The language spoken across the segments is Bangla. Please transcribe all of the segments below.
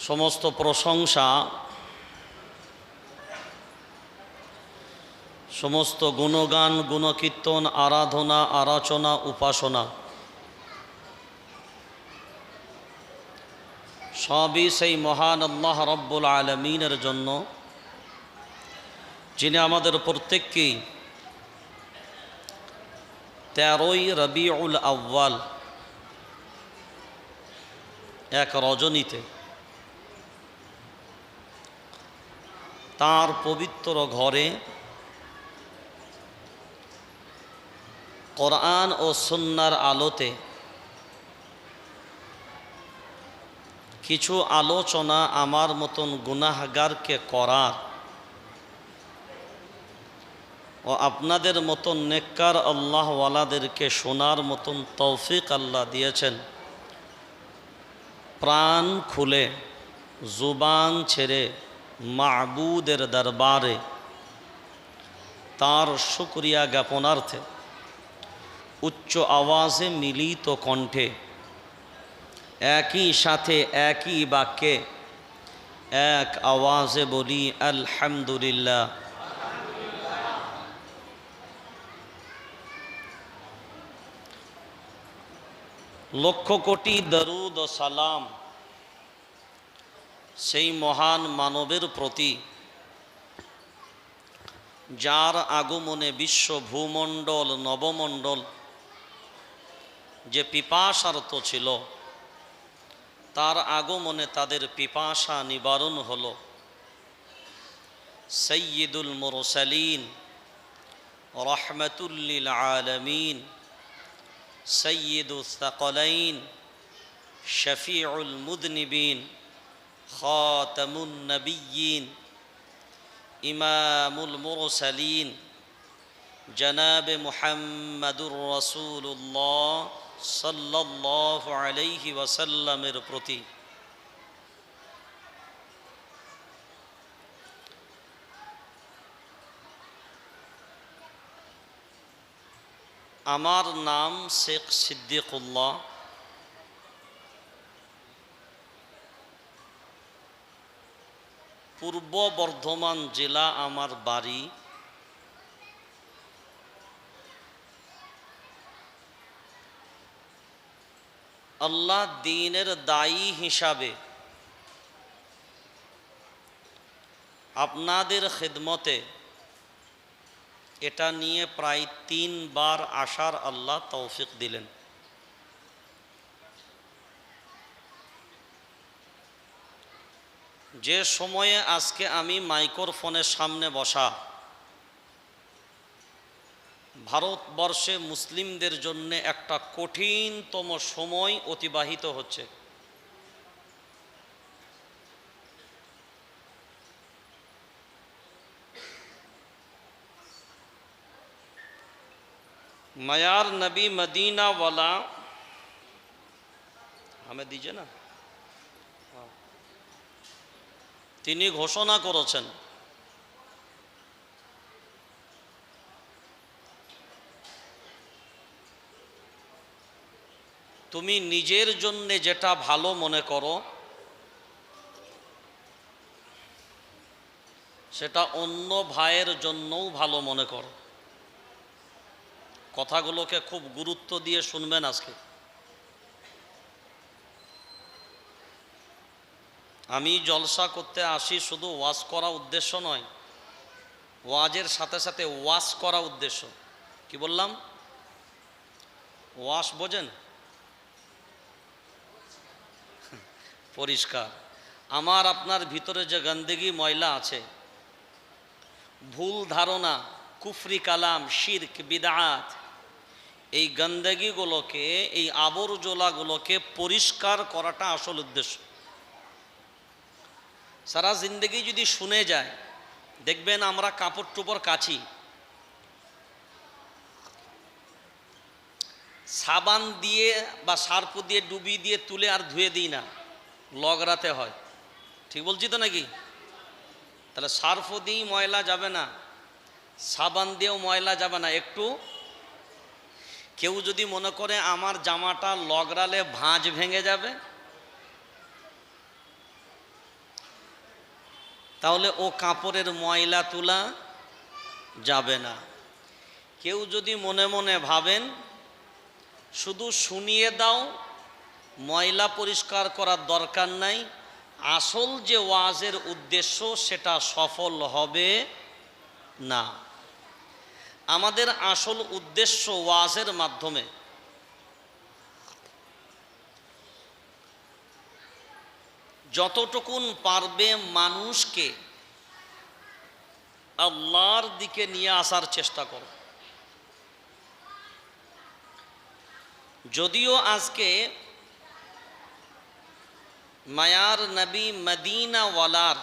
সমস্ত প্রশংসা, সমস্ত গুণগান, গুণকীর্তন, আরাধনা, আরাচনা, উপাসনা সবই সেই মহান আল্লাহ রব্বুল আলমিনের জন্য, যিনি আমাদের প্রত্যেককেই 13ই রবিউল আউয়াল এক রজনীতে তাঁর পবিত্র ঘরে কোরআন ও সুন্নাহর আলোতে কিছু আলোচনা আমার মতন গুনাহগারকে করার ও আপনাদের মতন নেককার আল্লাহওয়ালাদেরকে শোনার মতন তৌফিক আল্লাহ দিয়েছেন। প্রাণ খুলে জুবান ছেড়ে মাবুদের দরবারে তার শুকরিয়া জ্ঞাপনার্থে উচ্চ আওয়াজে মিলিত কণ্ঠে একই সাথে একই বাক্যে এক আওয়াজে বলি আলহামদুলিল্লাহ। লক্ষ কোটি দরুদ ও সালাম সেই মহান মানবের প্রতি, যার আগমনে বিশ্ব ভূমণ্ডল নবমণ্ডল যে পিপাসার্ত ছিল, তার আগমনে তাদের পিপাসা নিবারণ হলো। সাইয়্যিদুল মুরসালিন রাহমাতুল লিল আলামিন, সাইয়্যিদুস সাকালাইন শফিউল মুযনিবিন, খাতামুন নবিয়্যিন ইমামুল মুরসালিন জনাবে মুহাম্মাদুর রাসূলুল্লাহ সাল্লাল্লাহু আলাইহি ওয়াসাল্লামের প্রতি আমার নাম শেখ সিদ্দিকুল্লাহ। পূর্ব বর্ধমান জেলা আমার বাড়ি। আল্লাহ দ্বীনের দায়ী হিসাবে আপনাদের খিদমতে এটা নিয়ে প্রায় 3 বার আসার আল্লাহ তৌফিক দিলেন। যে সময়ে আজকে আমি মাইক্রোফোনের সামনে বসা, ভারতবর্ষে মুসলিমদের জন্য একটা কঠিনতম সময় অতিবাহিত হচ্ছে। মায়ার নবী মদিনা ওয়ালা हमें दीजिए ना, তিনি ঘোষণা করেছেন, তুমি নিজের জন্য যেটা ভালো মনে করো সেটা অন্য ভাইয়ের জন্যও ভালো মনে করো। কথাগুলোকে খুব গুরুত্ব দিয়ে শুনবেন। আজকে আমি জলসা করতে আসি শুধু ওয়াজ করা উদ্দেশ্য নয়, ওয়াজের সাথে সাথে ওয়াজ করা উদ্দেশ্য। কি বললাম? ওয়াজ বোঝেন? পরিষ্কার। আমার আপনার ভিতরে যে গন্দেগি ময়লা আছে, ভুল ধারণা, কুফরি কালাম, শিরক, বিদআত, এই গন্দেগিগুলোকে, এই আবর্জনাগুলোকে পরিষ্কার করাটা আসল উদ্দেশ্য। সারা জিন্দগি যদি শুনে যায়, দেখবেন আমরা কাপড় টুপড় কাচি, সাবান দিয়ে বা সার্ফ দিয়ে ডুবিয়ে দিয়ে তুলে আর ধুয়ে দিই না, লগড়াতে হয়। ঠিক বলছি তো নাকি? তাহলে সার্ফ দিয়েই ময়লা যাবে না, সাবান দিয়েও ময়লা যাবে না। একটু কেউ যদি মনে করে আমার জামাটা লগড়ালে ভাঁজ ভেঙে যাবে, তাহলে ও কাপড়ের ময়লা তোলা যাবে না। কেউ যদি মনে মনে ভাবেন শুধু শুনিয়ে দাও, ময়লা পরিষ্কার করার দরকার নাই, আসল যে ওয়াজের উদ্দেশ্য সেটা সফল হবে না। আমাদের আসল উদ্দেশ্য ওয়াজের মাধ্যমে যতটুকুন পারবে মানুষকে আল্লাহর দিকে নিয়ে আসার চেষ্টা করো। যদিও আজকে মায়ার নবী মদিনাওয়ালার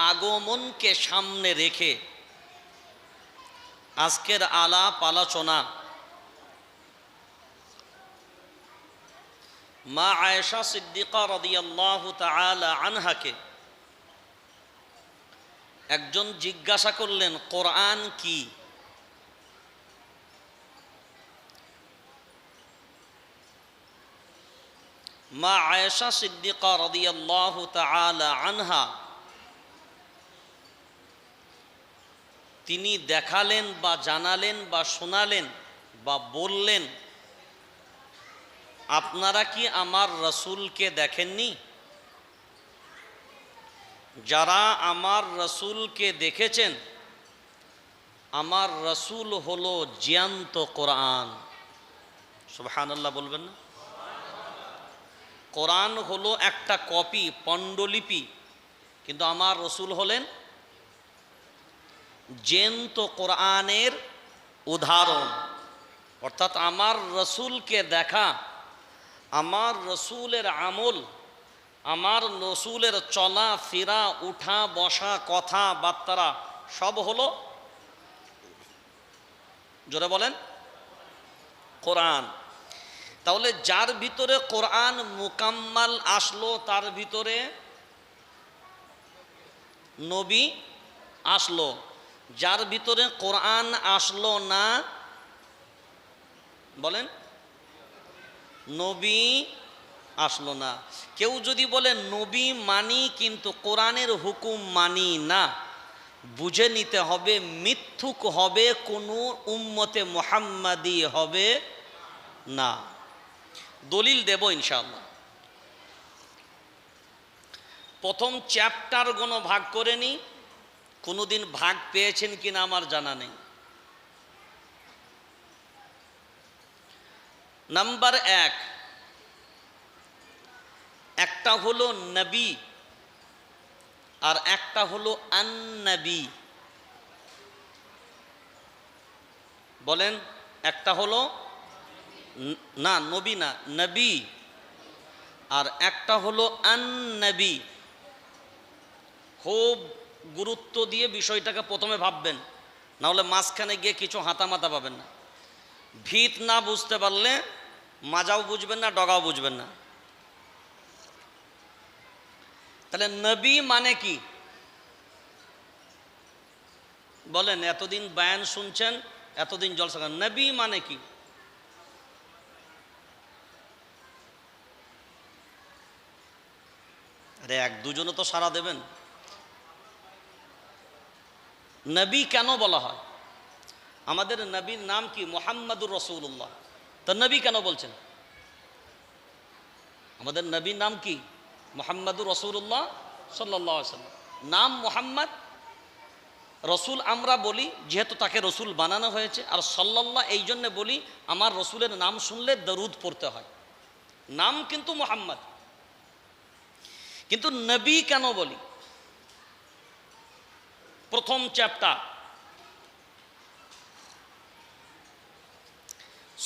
আগমনকে সামনে রেখে আজকের আলাপ আলোচনা মা আয়েশা সিদ্দিকা রাদিয়াল্লাহু তাআলা আনহাকে একজন জিজ্ঞাসা করলেন, কোরআন কি? মা আয়েশা সিদ্দিকা রাদিয়াল্লাহু তাআলা আনহা তিনি দেখালেন বা জানালেন বা শোনালেন বা বললেন, আপনারা কি আমার রসুলকে দেখেননি? যারা আমার রসুলকে দেখেছেন, আমার রসুল হলো জ্যান্ত কোরআন। সুবহানাল্লাহ বলবেন না? কোরআন হলো একটা কপি, পাণ্ডুলিপি, কিন্তু আমার রসুল হলেন জ্যান্ত কোরআনের উদাহরণ। অর্থাৎ আমার রসুলকে দেখা, আমার রসুলের আমল, আমার রসুলের চলা ফেরা, উঠা বসা, কথা বার্তা সব হলো, জোরে বলেন, কোরআন। তাহলে যার ভিতরে কোরআন মুকাম্মাল আসলো, তার ভিতরে নবী আসলো। যার ভিতরে কোরআন আসলো না, বলেন, নবী আসলো না। কেউ যদি বলে নবী মানি কিন্তু কোরআনের হুকুম মানি না, বুঝে নিতে হবে মিথ্যুক হবে, কোনো উম্মতে মুহাম্মাদি হবে না। দলিল দেব ইনশাআল্লাহ। প্রথম চ্যাপ্টারগুলো ভাগ করে নিই, কোনোদিন ভাগ পেয়েছেন কিনা আমার জানা নেই। নাম্বার 1, একটা হলো নবী আর একটা হলো আন-নবী। বলেন, একটা হলো না নবী না, নবী, আর একটা হলো আন-নবী। খুব গুরুত্ব দিয়ে বিষয়টাকে প্রথমে ভাববেন, না হলে মাঝখানে গিয়ে কিছু হাতামাতা পাবেন না। ভিত না বুঝতে পারলে মাজাও বুঝবেন না, ডগাও বুঝবেন না। তাহলে নবী মানে কি? বলেন, এতদিন বয়ান শুনছেন, এতদিন জলসা করেন, নবী মানে কি? আরে এক দুজনে তো সাড়া দেবেন। নবী কেন বলা হয়? আমাদের নবীর নাম কি? মুহাম্মাদুর রাসূলুল্লাহ। তো নবী কেন বলছেন? আমাদের নবীর নাম কি? মুহাম্মাদুর রাসূলুল্লাহ সাল্লাল্লাহু আলাইহি ওয়াসাল্লাম। নাম মুহাম্মদ, রসুল আমরা বলি যেহেতু তাকে রসুল বানানো হয়েছে, আর সাল্লাল্লাহ এই জন্যে বলি আমার রসুলের নাম শুনলে দরুদ পড়তে হয়। নাম কিন্তু মুহাম্মদ, কিন্তু নবী কেন বলি? প্রথম চ্যাপ্টার,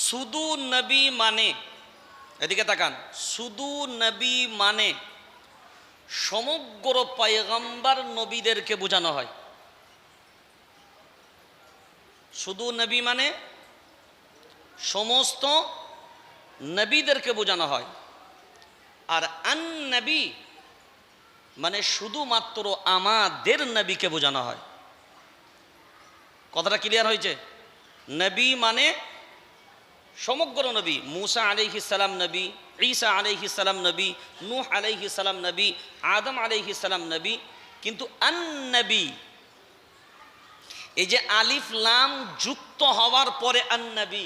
শুধু নবী মানে, এদিকে তাকান, শুধু নবী মানে সমগ্র পয়গম্বর নবীদেরকে বোঝানো হয়। শুধু নবী মানে সমস্ত নবীদেরকে বোঝানো হয়। আর আন-নবী মানে শুধুমাত্র আমাদের নবীকে বোঝানো হয়। কথাটা ক্লিয়ার হয়েছে? নবী মানে সমগ্র নবী, মুসা আলাইহিস সালাম নবী, ঈসা আলাইহিস সালাম নবী, নূহ আলাইহিস সালাম নবী, আদম আলাইহিস সালাম নবী। কিন্তু আন-নবী, এই যে আলিফ লাম যুক্ত হওয়ার পরে আন-নবী,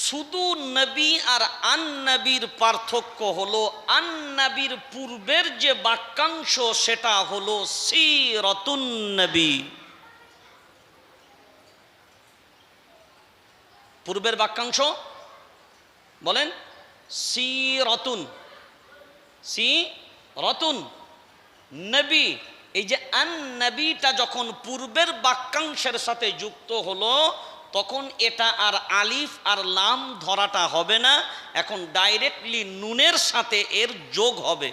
শুধু নবী আর আন-নবীর পার্থক্য হলো আন-নবীর পূর্বের যে বাক্যাংশ সেটা হলো সিরাতুন নবী। পূর্বের বাক্যাংশ বলেন সিরাতুন, সিরাতুন নবী। এই যে আন-নবীটা যখন পূর্বের বাক্যাংশের সাথে যুক্ত হলো তখন এটা আর আলিফ আর লাম ধরাটা হবে না, এখন ডাইরেক্টলি নুনের সাথে এর যোগ হবে,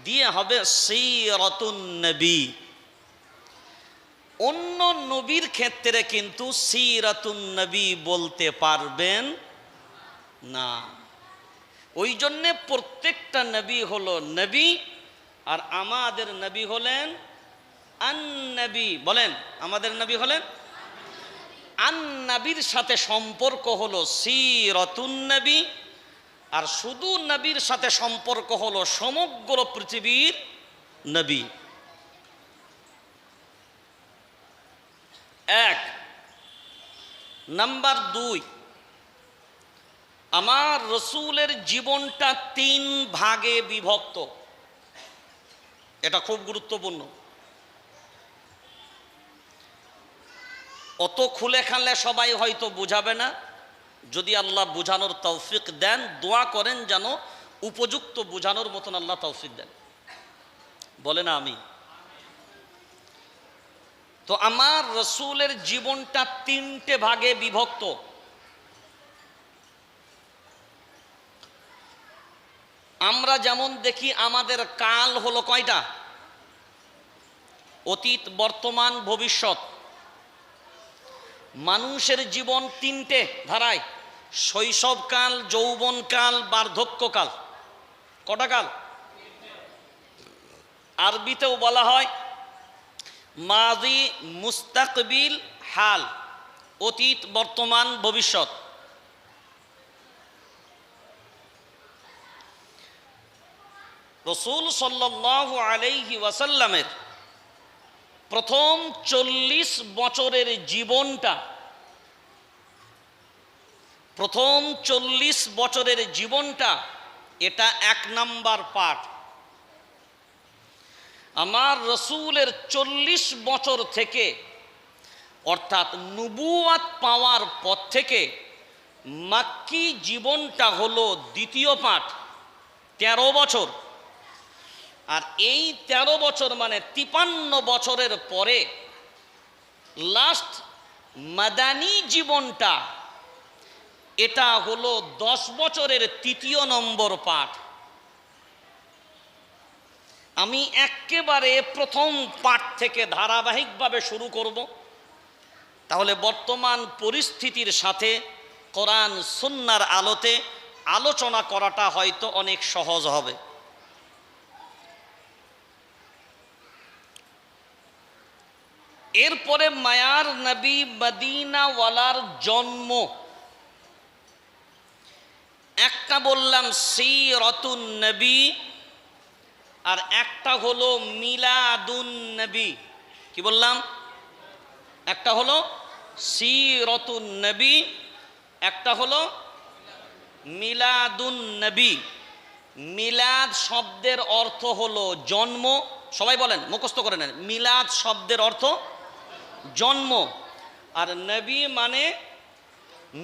দিয়ে হবে সিরাতুন নবী। অন্য নবীর ক্ষেত্রে কিন্তু সিরাতুন নবী বলতে পারবেন না। ওই জন্যে প্রত্যেকটা নবী হলো নবী, আর আমাদের নবী হলেন আন-নবী। বলেন আমাদের নবী হলেন আন-নবীর সাথে সম্পর্ক হলো সিরাতুন নবী, আর শুধু নবীর সাথে সম্পর্ক হলো সমগ্র পৃথিবীর নবী। এক নাম্বার 2, আমার রসুলের জীবনটা 3 ভাগে বিভক্ত। এটা খুব গুরুত্বপূর্ণ। অত খুলে খালে সবাই হয়তো বুঝাবে না, যদি আল্লাহ বুঝানোর তৌফিক দেন দোয়া করেন যেন উপযুক্ত বুঝানোর মতন আল্লাহ তৌফিক দেন, বলে না আমি। তো আমার রসুলের জীবনটা 3টে ভাগে বিভক্ত। আমরা যেমন দেখি আমাদের কাল হলো কয়টা? অতীত, বর্তমান, ভবিষ্যৎ। মানুষের জীবন 3টে ধারায়: শৈশবকাল, যৌবনকাল, বার্ধক্যকাল। কটা কাল? আরবিতেও বলা হয় মাজি, মুস্তাকবিল, হাল, অতীত, বর্তমান, ভবিষ্যৎ। রাসূল সাল্লাল্লাহু আলাইহি ওয়াসাল্লামের প্রথম 40 বছরের জীবনটা, প্রথম 40 বছরের জীবনটা এটা 1 নাম্বার পার্ট। আমার রসুলের 40 বছর থেকে, অর্থাৎ নবুয়াত পাওয়ার পর থেকে মাক্কি জীবনটা হলো দ্বিতীয় পার্ট, 13 বছর। আর এই 13 বছর মানে 53 বছরের পরে লাস্ট মাদানী জীবনটা, এটা হলো 10 বছরের 3য় নম্বর পার্ট। আমি একেবারে প্রথম পার্ট থেকে ধারাবাহিকভাবে শুরু করব, তাহলে বর্তমান পরিস্থিতির সাথে কোরআন সুন্নাহর আলোতে আলোচনা করাটা হয়তো অনেক সহজ হবে। এরপরে মায়ার নবী মদিনাওয়ালার জন্ম, একটা বললাম সিরাতুন নবী, আর একটা হলো মিলাদুন নবী। কি বললাম? একটা হলো সিরাতুন নবী, একটা হলো মিলাদুন নবী। মিলাদ শব্দের অর্থ হলো জন্ম। সবাই বলেন, মুখস্থ করে নেন, মিলাদ শব্দের অর্থ জন্ম, আর নবী মানে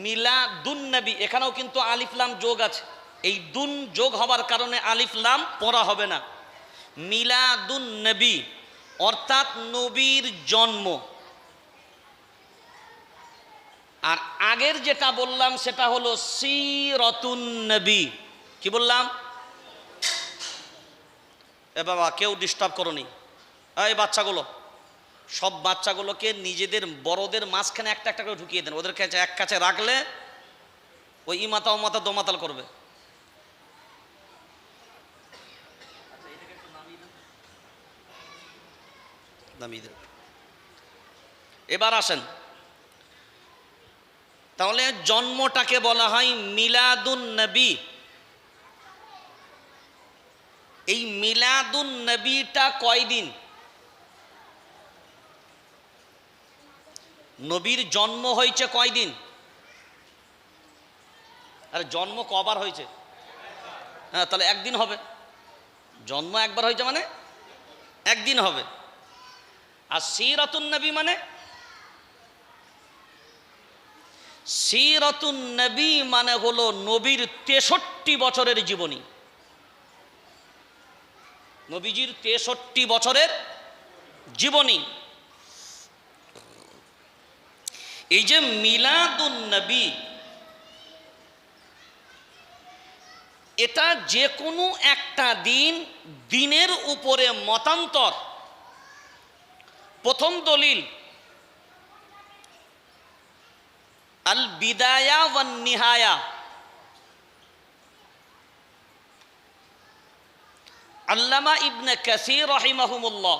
মিলাদুন নবী। এখানেও কিন্তু আলিফ লাম যোগ আছে, এই দুন যোগ হবার কারণে আলিফ লাম পড়া হবে না। মিলাদুন নবী অর্থাৎ নবীর জন্ম। আর আগের যেটা বললাম সেটা হলো সিরাতুন নবী। কি বললাম? এ বাবা, কেউ ডিস্টার্ব করনি। এই বাচ্চাগুলো, সব বাচ্চাগুলোকে নিজেদের বড়দের মাঝখানে একটা একটা করে ঢুকিয়ে দেন। ওদের কাছে এক কাছে রাখলে ওই ইমাতা ওমাতা দোমাতাল করবে। নামিয়ে দেন। এবার আসেন, তাহলে জন্মটাকে বলা হয় মিলাদুন নবী। এই মিলাদুন নবীটা কয়দিন? নবীর জন্ম হয়েছে কয়দিন? আরে জন্ম কবার হয়েছে? হ্যাঁ, তাহলে একদিন হবে। জন্ম একবার হয়েছে মানে একদিন হবে। আর সিরাতুন নবী মানে, সিরাতুন নবী মানে হলো নবীর 63 বছরের জীবনী। নবীজির 63 বছরের জীবনী। এই যে মিলাদুন নবী, এটা যে কোনো একটা দিন, দিনের উপরে মতান্তর। প্রথম দলিল আল বিদায়া ওয়ান নিহায়া, আল্লামা ইবনে কাসির রাহিমাহুমুল্লাহ,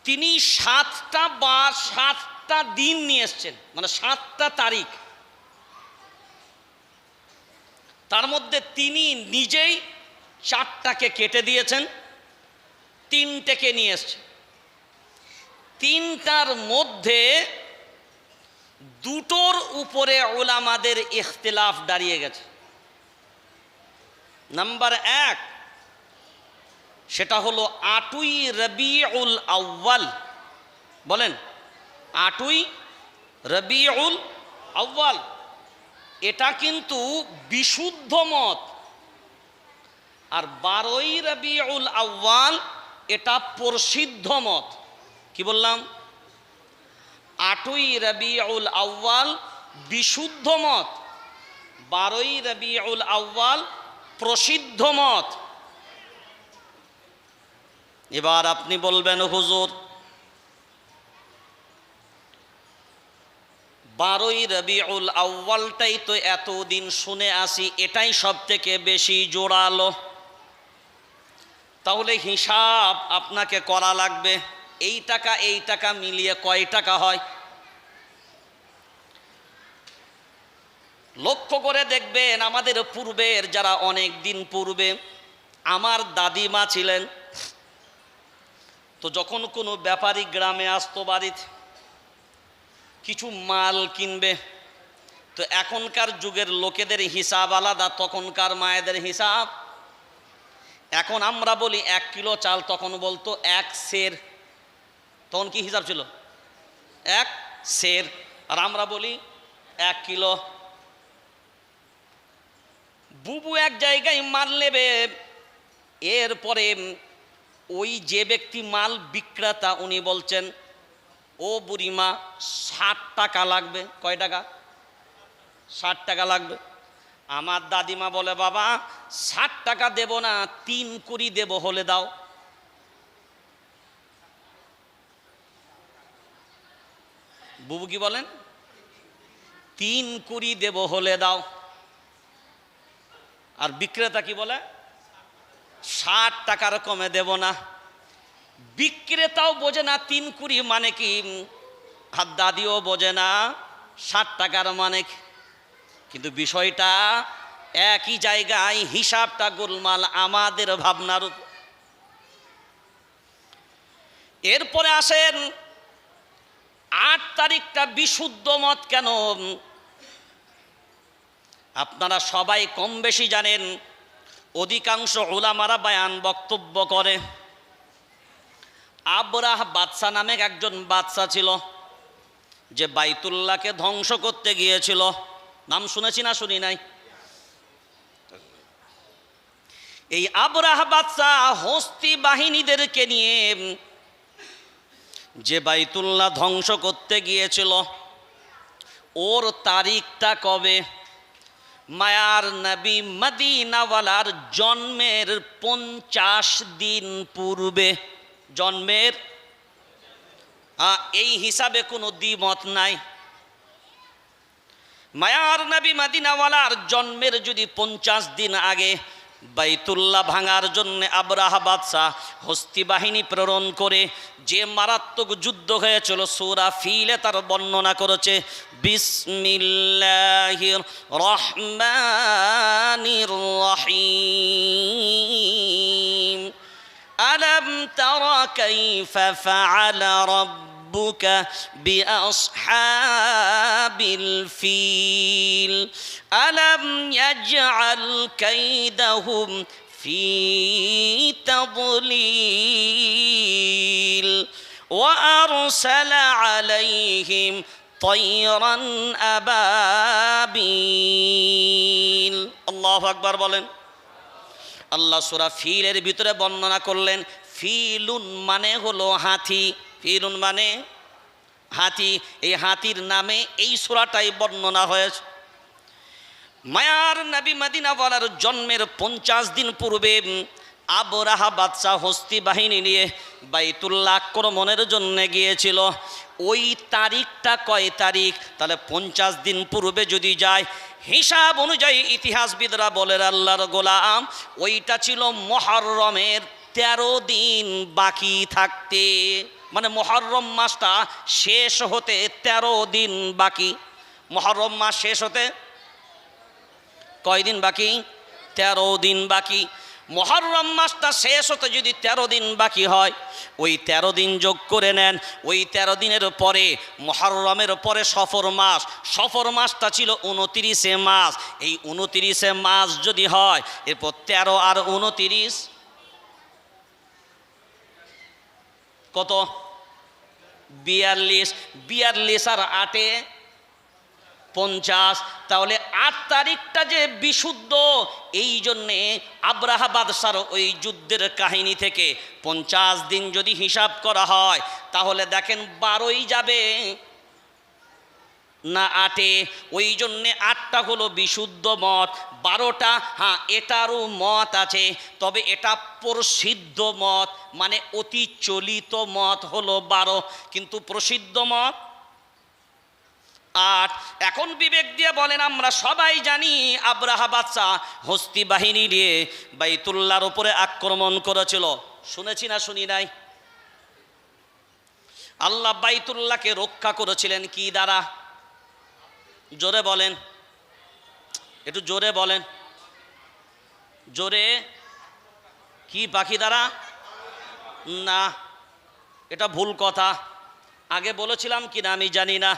তিনি 7টা দিন নিয়ে এসছেন, মানে 7টা তারিখ। তার মধ্যে তিনি নিজেই 4টাকে কেটে দিয়েছেন, 3টেকে নিয়ে এসছেন। 3টার মধ্যে 2টোর উপরে উলামাদের ইখতিলাফ দাঁড়িয়ে গেছে। নাম্বার 1, সেটা হলো 8ই রবিউল আউয়াল। বলেন 8ই রবিউল আউয়াল, এটা কিন্তু বিশুদ্ধ মত। আর 12ই রবিউল আউয়াল এটা প্রসিদ্ধ মত। কি বললাম? 8ই রবিউল আউয়াল বিশুদ্ধ মত, 12ই রবিউল আউয়াল প্রসিদ্ধ মত। এবার আপনি বলবেন হুজুর, 12ই রবিউল আউয়ালটাই তো এতদিন শুনে আসি, এটাই সব থেকে বেশি জোরালো। তাহলে হিসাব আপনাকে করা লাগবে, এই টাকা মিলিয়ে কয় টাকা হয়। লক্ষ্য করে দেখবেন, আমাদের পূর্বের যারা অনেক দিন পূর্বে, আমার দাদিমা ছিলেন, তো যখন কোনো ব্যাপারী গ্রামে আসতো বাড়িতে কিছু মাল কিনবে, তো এখনকার যুগের লোকেদের হিসাব আলাদা, তখনকার মায়েদের হিসাব। এখন আমরা বলি 1 কিলো চাল, তখন বলতো 1 সের। তখন কি হিসাব ছিল? 1 সের। আর আমরা বলি 1 কিলো। বুবু এক জায়গায় মাল নেবে, এরপরে ওই যে ব্যক্তি মাল বিক্রেতা, উনি বলছেন, ও বুড়িমা 60 টাকা লাগবে। কয় টাকা? 60 টাকা লাগবে। আমার দাদিমা বলে, বাবা 60 টাকা দেব না, 3 কুড়ি দেব, হলে দাও। বুবু কি বলেন? 3 কুড়ি দেব, হলে দাও। আর বিক্রেতা কি বলে? 60 টাকার কমে দেব না। বিক্রেতাও বোঝে না 3 কুড়ি মানে কি, আর দাদিও বোঝে না 60 টাকার মানে কি। কিন্তু বিষয়টা একই জায়গায়, হিসাবটা গোলমাল আমাদের ভাবনার উপর। এরপরে আসেন 8 তারিখটা বিশুদ্ধ মত কেন? আপনারা সবাই কম বেশি জানেন, অধিকাংশ উলামারা বায়ান বক্তব্য করে, আবরাহ বাদশা নামে একজন বাদশা ছিল, যে বাইতুল্লাহকে ধ্বংস করতে গিয়েছিল। নাম শুনেছি না শুনি নাই? এই আবরাহ বাদশা হস্তি বাহিনীদেরকে নিয়ে যে বাইতুল্লাহ ধ্বংস করতে গিয়েছিল, ওর তারিখটা কবে? মায়ার নবী মদিনাওয়ালার জন্মের 50 দিন পূর্বে। জন্মের এই হিসাবে কোনো দ্বিমত নাই। মায়ার নবী মদিনাওয়ালার জন্মের যদি 50 দিন আগে বাইতুল্লাহ ভাঙার জন্য আবরাহা বাদশাহ হস্তি বাহিনী প্রেরণ করে যে মারাত্মক যুদ্ধ হয়েছিল সূরা ফিলে তার বর্ণনা করেছে। বিসমিল্লাহির রহমানির রহিম। আলাম তারা কাইফা ফাআলা রাব্বুকা বিআসহাবিল ফিল আলাম ইয়াজআল কাইদাহুম ফি তাদলিল ওয়া আরসালা আলাইহিম طيرا أبابيل। আল্লাহু আকবার বলেন। আল্লাহ সূরা ফিলের ভিতরে বর্ণনা করলেন, ফিলুন মানে হলো হাতি। ফিলুন মানে হাতি। এই হাতির নামে এই সূরাটাই বর্ণনা হয়েছে। মায়ার নবী মদিনা ওয়ালার জন্মের 50 দিন পূর্বে আবরাহা বাদশাহ হস্তি বাহিনী নিয়ে বাইতুল্লাহ আক্রমণের জন্য গিয়েছিল। ওই তারিখটা কয় তারিখ? তাহলে 50 দিন পূর্বে যদি যায়, হিসাব অনুযায়ী ইতিহাসবিদরা বলে আল্লাহর গোলাম ওইটা ছিল মুহররমের 13 দিন বাকি থাকতে, মানে মুহররম মাসটা শেষ হতে 13 দিন বাকি। মুহররম মাস শেষ হতে কয়দিন বাকি? 13 দিন বাকি। মুহররম মাসটা শেষ হতে যদি 13 দিন বাকি হয়, ওই 13 দিন যোগ করে নেন। ওই 13 দিনের পরে মুহররমের পরে সফর মাস, সফর মাসটা ছিল 29 মাস। এই 29 মাস যদি হয়, এরপর 13 আর 29 কত? 42। 42 আর 8 50। তাহলে 8 তারিখটা যে বিশুদ্ধ, এই জন্যে আবরাহা বাদশার ওই যুদ্ধের কাহিনী থেকে 50 দিন যদি হিসাব করা হয়, তাহলে দেখেন 12ই যাবে না 8-এ। ওই জন্যে 8টা হলো বিশুদ্ধ মত, 12টা হ্যাঁ এটারও মত আছে, তবে এটা প্রসিদ্ধ মত, মানে অতি চলিত মত হলো 12, কিন্তু প্রসিদ্ধ মত 8। এখন বিবেক দিয়ে বলেন, আমরা সবাই জানি আবরাহা বাদশাহ হস্তি বাহিনী নিয়ে বাইতুল্লাহর উপরে আক্রমণ করেছিল। শুনেছি না শুনি নাই? আল্লাহ বাইতুল্লাহকে রক্ষা করেছিলেন কি দ্বারা? জোরে বলেন, একটু জোরে বলেন, জোরে। কি পাখি দ্বারা? না, এটা ভুল কথা। আগে বলেছিলাম কিনা আমি জানি না।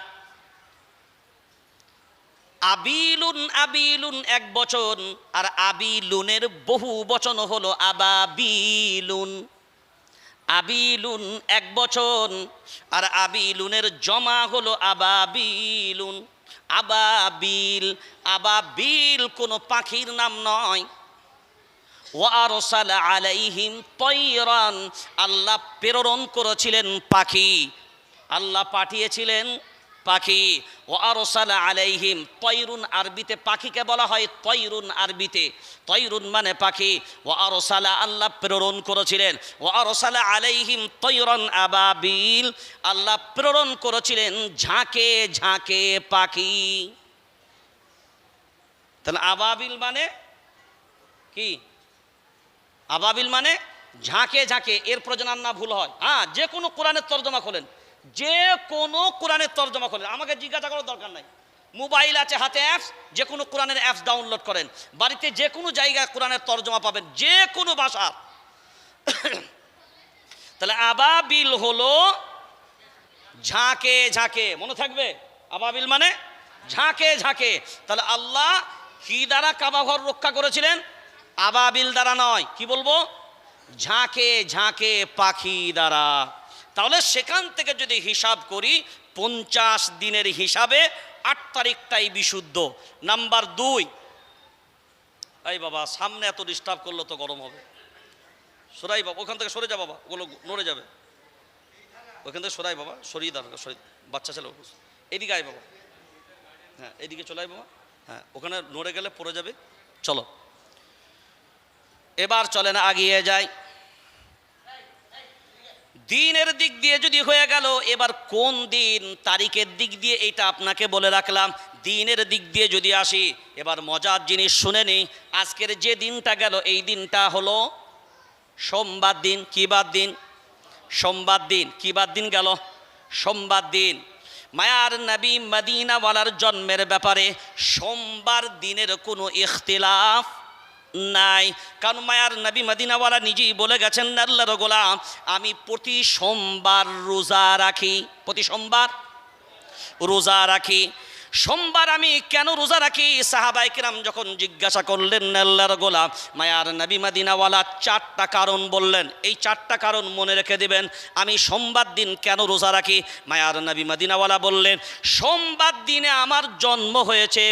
আবিলুন, আবিলুন এক বচন, আর আবিলুনের বহু বচন হলো আবাবিলুন। আবিলুন এক বচন, আর আবিলুনের জমা হলো আবাবিলুন। আবাবিল, আবাবিল কোনো পাখির নাম নয়। ওয়া আরসালা আলাইহিম তায়রান, আল্লাহ প্রেরণ করেছিলেন পাখি, আল্লাহ পাঠিয়েছিলেন পাখি। ওয়া আরসালা আলাইহিম তায়রুন, আরবিতে পাখিকে বলা হয় তায়রুন, আরবিতে তায়রুন মানে পাখি। ওয়া আরসালা, আল্লাহ প্রেরণ করেছিলেন। ওয়া আরসালা আলাইহিম তায়রান আবাবিল, আল্লাহ প্রেরণ করেছিলেন ঝাঁকে ঝাঁকে পাখি। তাহলে আবাবিল মানে কি? আবাবিল মানে ঝাঁকে ঝাঁকে। এর প্রয়োজন না ভুল হয়, হ্যাঁ, যে কোনো কোরআনের তর্জমা খোলেন, যে কোনো কোরআনের তর্জমা খোলেন, আমাকে জিজ্ঞাসা করার দরকার নাই। মোবাইল আছে হাতে, অ্যাপস, যে কোনো কোরআনের অ্যাপস ডাউনলোড করেন, বাড়িতে যে কোনো জায়গায় কোরআনের তর্জমা পাবেন, যে কোনো ভাষা। তাহলে আবাবিল হলো ঝাঁকে ঝাঁকে, মনে থাকবে, আবাবিল মানে ঝাঁকে ঝাঁকে। তাহলে আল্লাহ কি দ্বারা কাবা ঘর রক্ষা করেছিলেন? আবাবিল দ্বারা নয়, কি বলবো? ঝাঁকে ঝাঁকে পাখি দ্বারা। তাহলে সেখান থেকে যদি হিসাব করি, 50 দিনের হিসাবে 8 তারিখটাই বিশুদ্ধ। নাম্বার 2, এই বাবা সামনে এত ডিস্টার্ব করলো তো গরম হবে। সরাই বাবা, ওখান থেকে সরে যা বাবা, ওগুলো নড়ে যাবে। ওখান থেকে সরাই বাবা, সরিয়ে দাঁড়া, সরিয়ে, বাচ্চা ছেলে এদিকে আয় বাবা, হ্যাঁ এদিকে চলে আয় বাবা, হ্যাঁ ওখানে নড়ে গেলে পড়ে যাবে। চলো এবার চলেন আগিয়ে যাই। দিনের দিক দিয়ে যদি হয়ে গেল, এবার কোন দিন, তারিখের দিক দিয়ে এটা আপনাকে বলে রাখলাম। দিনের দিক দিয়ে যদি আসি, এবার মজার জিনিস শুনে নিই। আজকের যে দিনটা গেল, এই দিনটা হলো সোমবার দিন। কি বার দিন? সোমবার দিন। কি বার দিন গেল? সোমবার দিন। মায়ার নবী মদিনাওয়ালার জন্মের ব্যাপারে সোমবার দিনের কোনো ইখতিলাফ নাই, কারণ মায়ার নবী মদিনাওয়ালা নিজেই বলে গেছেন, আল্লাহর গোলাম আমি প্রতি সোমবার রোজা রাখি, প্রতি সোমবার রোজা রাখি। সোমবার আমি কেন রোজা রাখি? সাহাবায়ে কেরাম যখন জিজ্ঞাসা করলেন আল্লাহর গোলাম, মায়ার নবী মদিনাওয়ালা 4টা কারণ বললেন। এই 4টা কারণ মনে রেখে দিবেন। আমি সোমবার দিন কেন রোজা রাখি? মায়ার নবী মদিনাওয়ালা বললেন, সোমবার দিনে আমার জন্ম হয়েছে,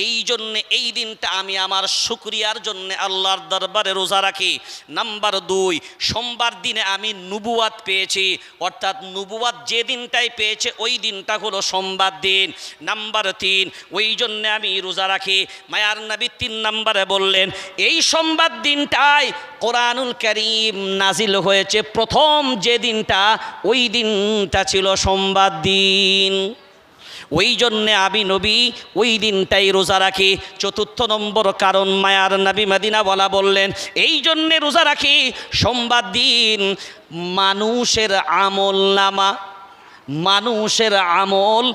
এই জন্যে এই দিনটা আমি আমার শুকরিয়ার জন্যে আল্লাহর দরবারে রোজা রাখি। নাম্বার 2, সোমবার দিনে আমি নবুয়াত পেয়েছি, অর্থাৎ নবুয়াত যে দিনটাই পেয়েছে ওই দিনটা হলো সোমবার দিন। নাম্বার 3, ওই জন্যে আমি রোজা রাখি। মায়ার নবী 3 নম্বরে বললেন, এই সোমবার দিনটায় কোরআনুল কারীম নাজিল হয়েছে প্রথম যে দিনটা, ওই দিনটা ছিল সোমবার দিন, ওই জন্যে আমি নবী ওই দিনটাই রোজা রাখি। 4 নম্বর কারণ মায়ার নবী মদিনাওয়ালা বললেন, এই জন্যে রোজা রাখি সোমবার দিন মানুষের আমল নামা, মানুষের আমল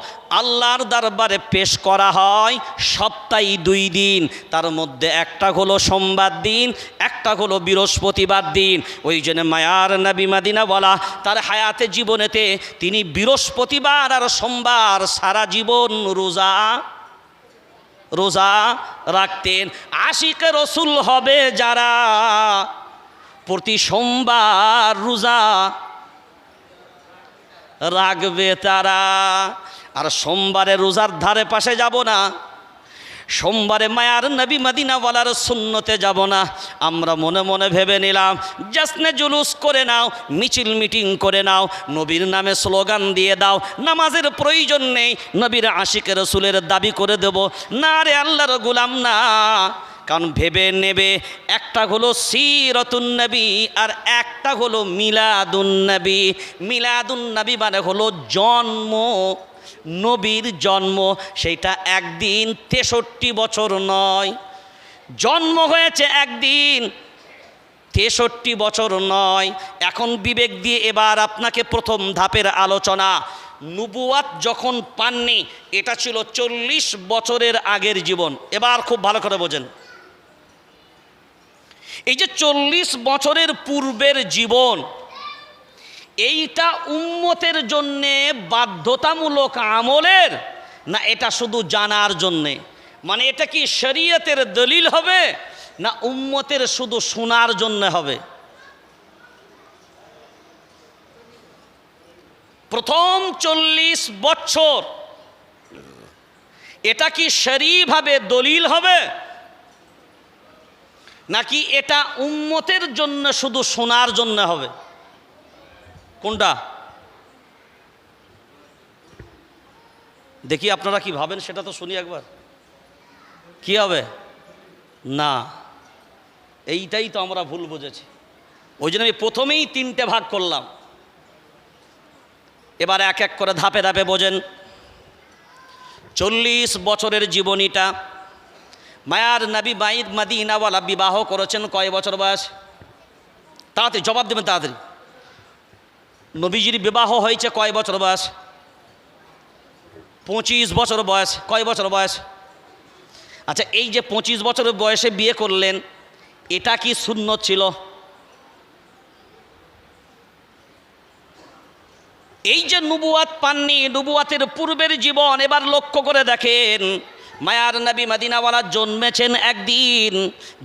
আল্লাহর দরবারে পেশ করা হয় সপ্তাহে 2 দিন, তার মধ্যে একটা হলো সোমবার দিন, একটা হলো বৃহস্পতিবার দিন। ওই জন্য মায়ার নবী মদিনাওয়ালা তার হায়াতে জীবনেতে তিনি বৃহস্পতিবার আর সোমবার সারা জীবন রোজা রাখতেন। আশিকে রসুল হবে যারা প্রতি সোমবার রোজা রাখবে তারা। আর সোমবারে রোজার ধারে পাশে যাব না, সোমবারে মায়ার নবী মদিনাওয়ালার সুন্নতে যাব না। আমরা মনে মনে ভেবে নিলাম জাসনে জুলুস করে নাও, মিছিল মিটিং করে নাও, নবীর নামে স্লোগান দিয়ে দাও, নামাজের প্রয়োজন নেই, নবীর আশিকের রসুলের দাবি করে দেব না রে আল্লাহর গোলাম না। কারণ ভেবে নেবে, একটা হলো সিরাতুন নবী আর একটা হলো মিলাদুন নবী। মিলাদুন নবী মানে হলো জন্ম, নবীর জন্ম, সেইটা একদিন 63 বছর নয়, জন্ম হয়েছে একদিন 63 বছর নয়। এখন বিবেক দিয়ে এবার আপনাকে প্রথম ধাপের আলোচনা। নবুয়াত যখন পাননি, এটা ছিল 40 বছরের আগের জীবন। এবার খুব ভালো করে বোঝেন, এই যে 40 বছরের পূর্বের জীবন, এইটা উম্মতের জন্যে বাধ্যতামূলক আমলের না এটা শুধু জানার জন্যে? মানে এটা কি শরীয়তের দলিল হবে না উম্মতের শুধু শোনার জন্য হবে? প্রথম 40 বছর এটা কি শরীভাবে দলিল হবে নাকি এটা উম্মতের জন্য শুধু শোনার জন্য হবে? কোনটা? দেখি আপনারা কি ভাবেন, সেটা তো শুনি একবার। কি হবে? না, এইটাই তো আমরা ভুল বুঝেছি। ওই জন্য আমি প্রথমেই 3টে ভাগ করলাম। এবার এক এক করে ধাপে ধাপে বোঝেন। 40 বছরের জীবনীটা, মায়ার নবী মদিনাওয়ালা বিবাহ করেছেন কয় বছর বয়স? তাড়াতাড়ি জবাব দেবেন, তাড়াতাড়ি। নবীজির বিবাহ হয়েছে কয় বছর বয়স? 25 বছর বয়স। কয় বছর বয়স? আচ্ছা, এই যে 25 বছর বয়সে বিয়ে করলেন, এটা কি সুন্নত ছিল? এই যে নবুয়াত পাননি, নবুয়াতের পূর্বের জীবন এবার লক্ষ্য করে দেখেন। মায়ার নবী মদিনাওয়ালা জন্মেছেন একদিন,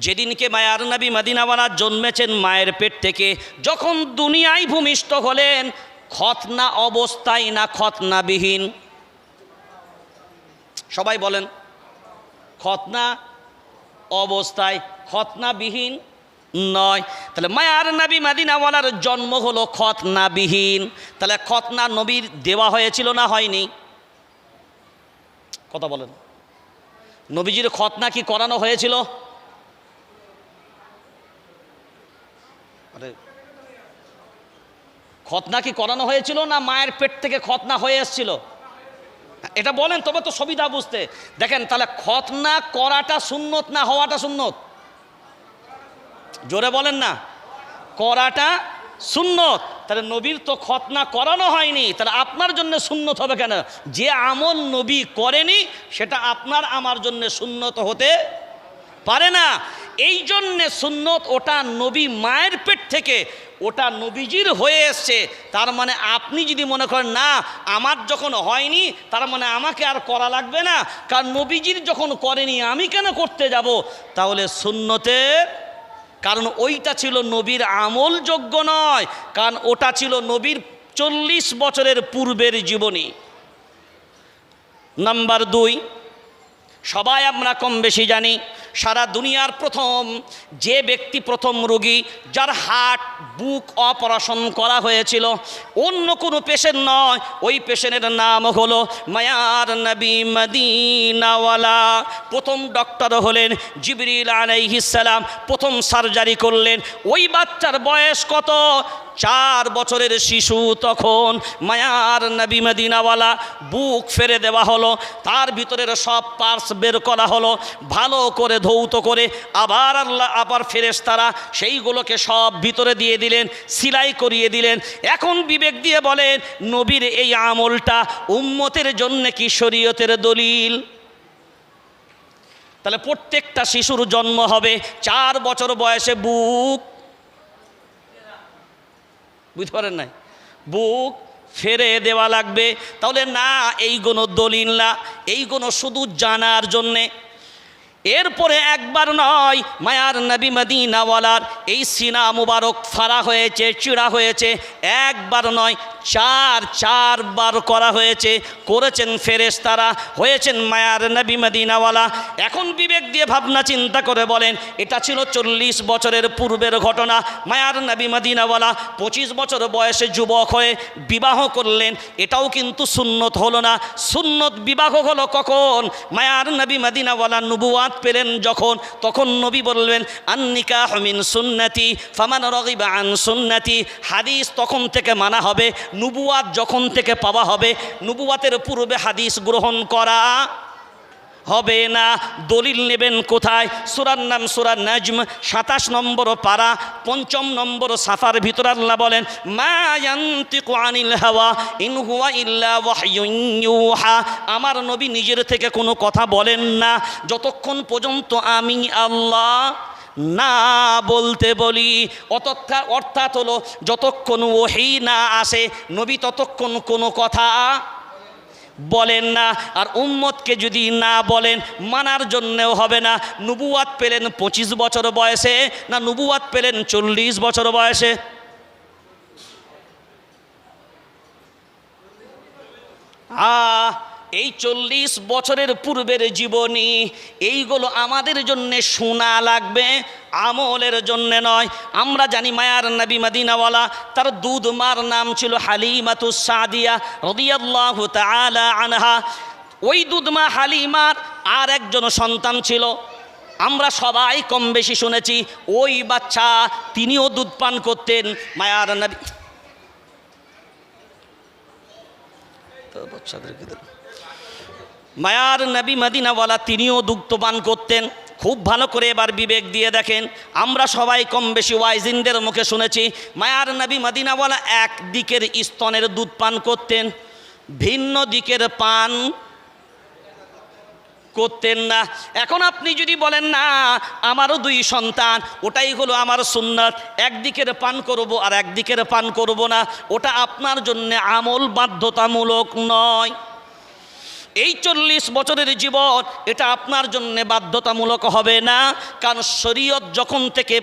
যেদিনকে মায়ার নবী মদিনাওয়ালা জন্মেছেন মায়ের পেট থেকে, যখন দুনিয়ায় ভূমিষ্ঠ হলেন, খতনা অবস্থায় না খতনাবিহীন? সবাই বলেন, খতনা অবস্থায়, খতনাবিহীন নয়। তাহলে মায়ার নবী মদিনাওয়ালার জন্ম হলো খতনাবিহীন। তাহলে খতনা নবীর দেওয়া হয়েছিল না হয়নি? কথা বলেন, নবীজির খতনা কি করানো হয়েছিল? আরে খতনা কি করানো হয়েছিল না মায়ের পেট থেকে খতনা হয়ে এসেছিল? এটা বলেন তবে তো সুবিধা বুঝতে। দেখেন তাহলে খতনা করাটা সুন্নত না হওয়াটা সুন্নত? জোরে বলেন না। করাটা সুন্নত। তাহলে নবীর তো খতনা করানো হয়নি, তাহলে আপনার জন্য সুন্নত হবে কেন? যে আমল নবী করেনি সেটা আপনার আমার জন্য সুন্নত হতে পারে না। এই জন্যে সুন্নত, ওটা নবী মায়ের পেট থেকে ওটা নবীজির হয়ে এসছে। তার মানে আপনি যদি মনে করেন না আমার যখন হয়নি তার মানে আমাকে আর করা লাগবে না, কারণ নবীজির যখন করেনি আমি কেন করতে যাব, তাহলে সুন্নতের, কারণ ওইটা ছিল নবীর আমলযোগ্য নয়, কারণ ওটা ছিল নবীর 40 বছরের পূর্বের জীবনী। নাম্বার 2, সবাই আমরা কম বেশি জানি সারা দুনিয়ার প্রথম যে ব্যক্তি, প্রথম রোগী যার হার্ট বুক অপারেশন করা হয়েছিল, অন্য কোনো পেশেন্ট নয়, ওই পেশেন্টের নাম হলো মায়ার নবী মদিনাওয়ালা। প্রথম ডক্টর হলেন জিবরিল আলাইহিস সালাম, প্রথম সার্জারি করলেন। ওই বাচ্চার বয়স কত? 4 বছরের শিশু। তখন মায়ার নবী মদিনাওয়ালা বুক ফেরে দেওয়া হলো, তার ভিতরের সব পার্টস বের করা হলো, ভালো করে ধৌত করে আবার ফেরেশতারা সেইগুলোকে সব ভিতরে দিয়ে দিলেন, সিলাই করিয়ে দিলেন। এখন বিবেক দিয়ে বলেন নবীর এই আমলটা উম্মতের জন্য কি শরীয়তের দলিল? তাহলে প্রত্যেকটা শিশুর জন্ম হবে 4 বছর বয়সে বুক, বুঝতে পারেন নাই, বুক ফেরে দেওয়া লাগবে। তাহলে না এইগুলো দলিল না, এইগুলো শুধু জানার জন্যে। এরপরে একবার নয়, মায়ার নবী মদিনাওয়ালার এই সিনা মুবারক ফাড়া হয়েছে, চিড়া হয়েছে, একবার নয় 4 বার করা হয়েছে, করেছেন ফেরেশতারা, হয়েছেন মায়ার নবী মদিনাওয়ালা। এখন বিবেক দিয়ে ভাবনা চিন্তা করে বলেন, এটা ছিল 40 বছরের পূর্বের ঘটনা। মায়ার নবী মদিনাওয়ালা 25 বছর বয়সে যুবক হয়ে বিবাহ করলেন, এটাও কিন্তু সুন্নত হলো না। সুন্নত বিবাহ হলো কখন? মায়ার নবী মদিনাওয়ালা নবুয়াত পেলেন যখন, তখন নবী বললেন আন-নিকাহু মিন সুন্নতি ফামান রাগিবা আন সুন্নতি। হাদিস তখন থেকে মানা হবে, নবুয়াত যখন থেকে পাওয়া হবে। নবুয়াতের পূর্বে হাদিস গ্রহণ করা হবে না। দলিল নেবেন কোথায়? সূরার নাম সূরা নাজম, 27 নম্বর পারা, 5 নম্বর সাফার ভিতর আল্লাহ বলেন মা ইয়ানতিকু আনিল হাওয়া ইন হুয়া ইল্লা ওয়াহয়ুন ইউহা। আমার নবী নিজের থেকে কোনো কথা বলেন না যতক্ষণ পর্যন্ত আমি আল্লাহ না বলতে বলি। অর্থাৎ হলো যতক্ষণ ওহী না আসে নবী ততক্ষণ কোনো কথা বলেন না। আর উম্মতকে যদি না বলেন মানার জন্যেও হবে না। নবুয়াত পেলেন 25 বছর বয়সে না নবুয়াত পেলেন 40 বছর বয়সে? এই 40 বছরের পূর্বের জীবনী, এইগুলো আমাদের জন্য শোনা লাগবে, আমলের জন্য নয়। আমরা জানি মায়ার নবী মদিনাওয়ালা, তার দুধ মার নাম ছিল হালিমাতুস সাদিয়া রাদিয়াল্লাহু তাআলা আনহা। ওই দুধমা হালিমার আর একজন সন্তান ছিল, আমরা সবাই কম বেশি শুনেছি। ওই বাচ্চা তিনিও দুধ পান করতেন। মায়ার নবী মায়ার নবী মদিনাওয়ালা তিনিও দুগ্ধ পান করতেন। খুব ভালো করে এবার বিবেক দিয়ে দেখেন, আমরা সবাই কম বেশি ওয়াইজিনদের মুখে শুনেছি মায়ার নবী মদিনাওয়ালা এক দিকের স্তনের দুধ পান করতেন, ভিন্ন দিকের পান করতেন না। এখন আপনি যদি বলেন না আমারও 2 সন্তান, ওটাই হলো আমার সুন্নাত, একদিকের পান করব আর একদিকের পান করব না, ওটা আপনার জন্য আমল বাধ্যতামূলক নয়। এই 40 বছরের জীবন এটা আপনার জন্য বাধ্যতামূলক হবে না, কারণ শরীয়ত যখন থেকে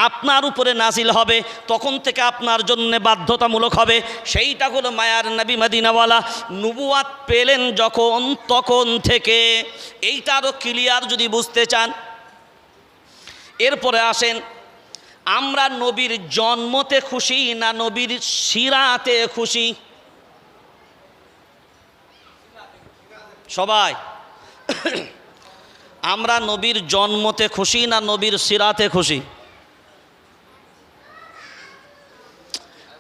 আপনার উপরে নাজিল হবে তখন থেকে আপনার জন্য বাধ্যতামূলক হবে। সেইটা হলো মায়ার নবী মদিনাওয়ালা নবুয়াত পেলেন যখন তখন থেকে। এইটা আরও ক্লিয়ার যদি বুঝতে চান, এরপরে আসেন আমরা নবীর জন্মতে খুশি না নবীর সিরাতে খুশি? সবাই আমরা নবীর জন্মতে খুশি না নবীর সিরাতে খুশি?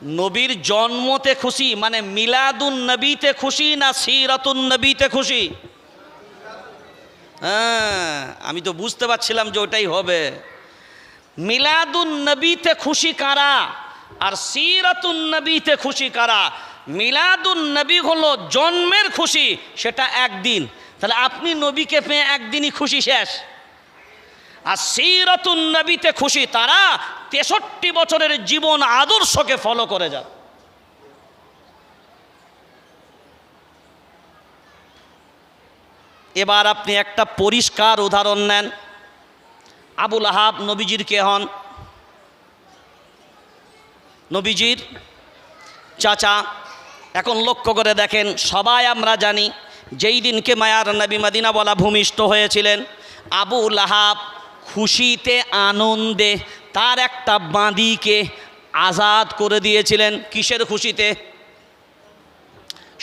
নবীর জন্মতে খুশি মানে মিলাদুন নবীতে খুশি না সিরাতুন নবীতে খুশি? হ্যাঁ, আমি তো বুঝতে পারছিলাম যে ওটাই হবে। মিলাদুন নবীতে খুশি কারা আর সিরাতুন নবীতে খুশি কারা? মিলাদুন নবী হলো জন্মের খুশি, সেটা একদিন, তাহলে আপনি নবীকে পেয়ে একদিনই খুশি শেষ। আর সিরাতুন নবীতে খুশি তারা 63 বছরের জীবন আদর্শকে ফলো করে যান। এবার আপনি একটা পরিষ্কার উদাহরণ নেন। আবুল আহাব নবীজির কে হন? নবীজির চাচা। এখন লক্ষ্য করে দেখেন, সবাই আমরা জানি যেই দিনকে মায়ার নবী মদিনা বলা ভূমিষ্ঠ হয়েছিলেন, আবুল আহাব খুশিতে আনন্দে তার একটা বাঁদিকে আজাদ করে দিয়েছিলেন। কিসের খুশিতে?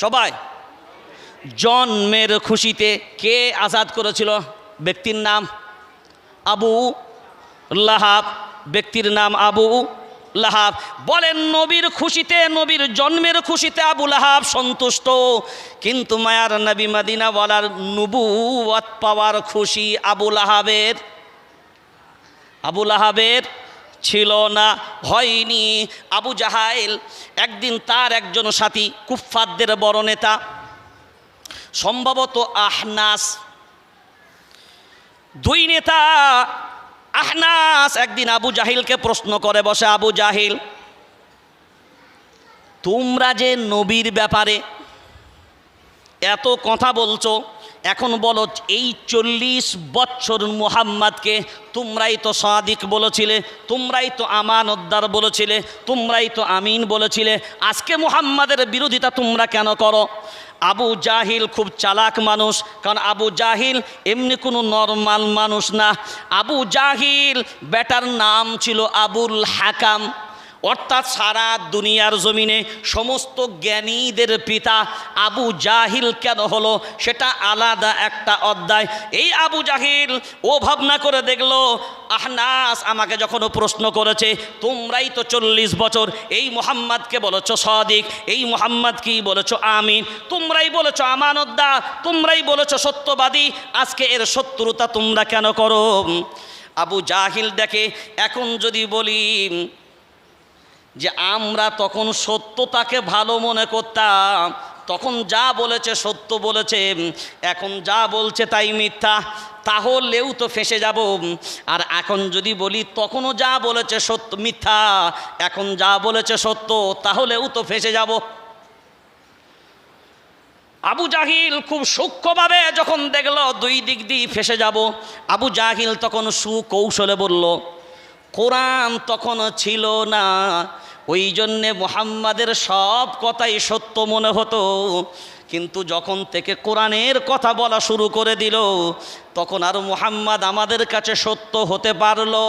সবাই জন্মের খুশিতে। কে আজাদ করেছিল? ব্যক্তির নাম আবু লাহাব। ব্যক্তির নাম আবু লাহাব। বলেন নবীর খুশিতে, নবীর জন্মের খুশিতে আবু লাহাব সন্তুষ্ট, কিন্তু মায়ার নবী মদিনা বলার নবুয়ত পাওয়ার খুশি আবু লাহাবের ছিল না, হয়নি। আবু জাহাইল একদিন তার একজন সাথী, কুফফারদের বড় নেতা সম্ভবত আহনাস, দুই নেতা আহনাস একদিন আবু জাহিলকে প্রশ্ন করে বসে, আবু জাহিল, তোমরা যে নবীর ব্যাপারে এত কথা বলছো, এখন বলো এই 40 বছর মুহাম্মাদকে তোমরাই তো সাদিক বলেছিলে, তোমরাই তো আমানতদার বলেছিলে, তোমরাই তো আমিন বলেছিলে, আজকে মুহাম্মাদের বিরোধিতা তোমরা কেন করো? আবু জাহিল খুব চালাক মানুষ, কারণ আবু জাহিল এমনি কোনো নরমাল মানুষ না। আবু জাহিল বেটার নাম ছিল আবুল হাকাম, অর্থাৎ সারা দুনিয়ার জমিনে সমস্ত জ্ঞানীদের পিতা। আবু জাহিল কেন হলো সেটা আলাদা একটা অধ্যায়। এই আবু জাহিল ও ভাবনা করে দেখলো, আহনাস আমাকে যখন প্রশ্ন করেছে, তোমরাই তো 40 বছর এই মুহাম্মাদকে বলেছ সাদিক, এই মুহাম্মাদকে বলেছ আমিন, তোমরাই বলেছ আমানতদার, তোমরাই বলেছ সত্যবাদী, আজকে এর শত্রুতা তোমরা কেন করো? আবু জাহিল দেখে, এখন যদি বলি যে আমরা তখন সত্যতাকে ভালো মনে করতাম, তখন যা বলেছে সত্য বলেছে, এখন যা বলছে তাই মিথ্যা, তাহলেও তো ফেঁসে যাব। আর এখন যদি বলি তখনও যা বলেছে সত্য মিথ্যা, এখন যা বলেছে সত্য, তাহলেও তো ফেঁসে যাব। আবু জাহিল খুব সূক্ষ্মভাবে যখন দেখলো দুই দিক দিয়ে ফেঁসে যাব, আবু জাহিল তখন সুকৌশলে বলল, কোরআন তখন ছিল না, ওই জন্যে মুহাম্মাদের সব কথাই সত্য মনে হতো, কিন্তু যখন থেকে কোরআনের কথা বলা শুরু করে দিল, তখন আর মুহাম্মাদ আমাদের কাছে সত্য হতে পারলো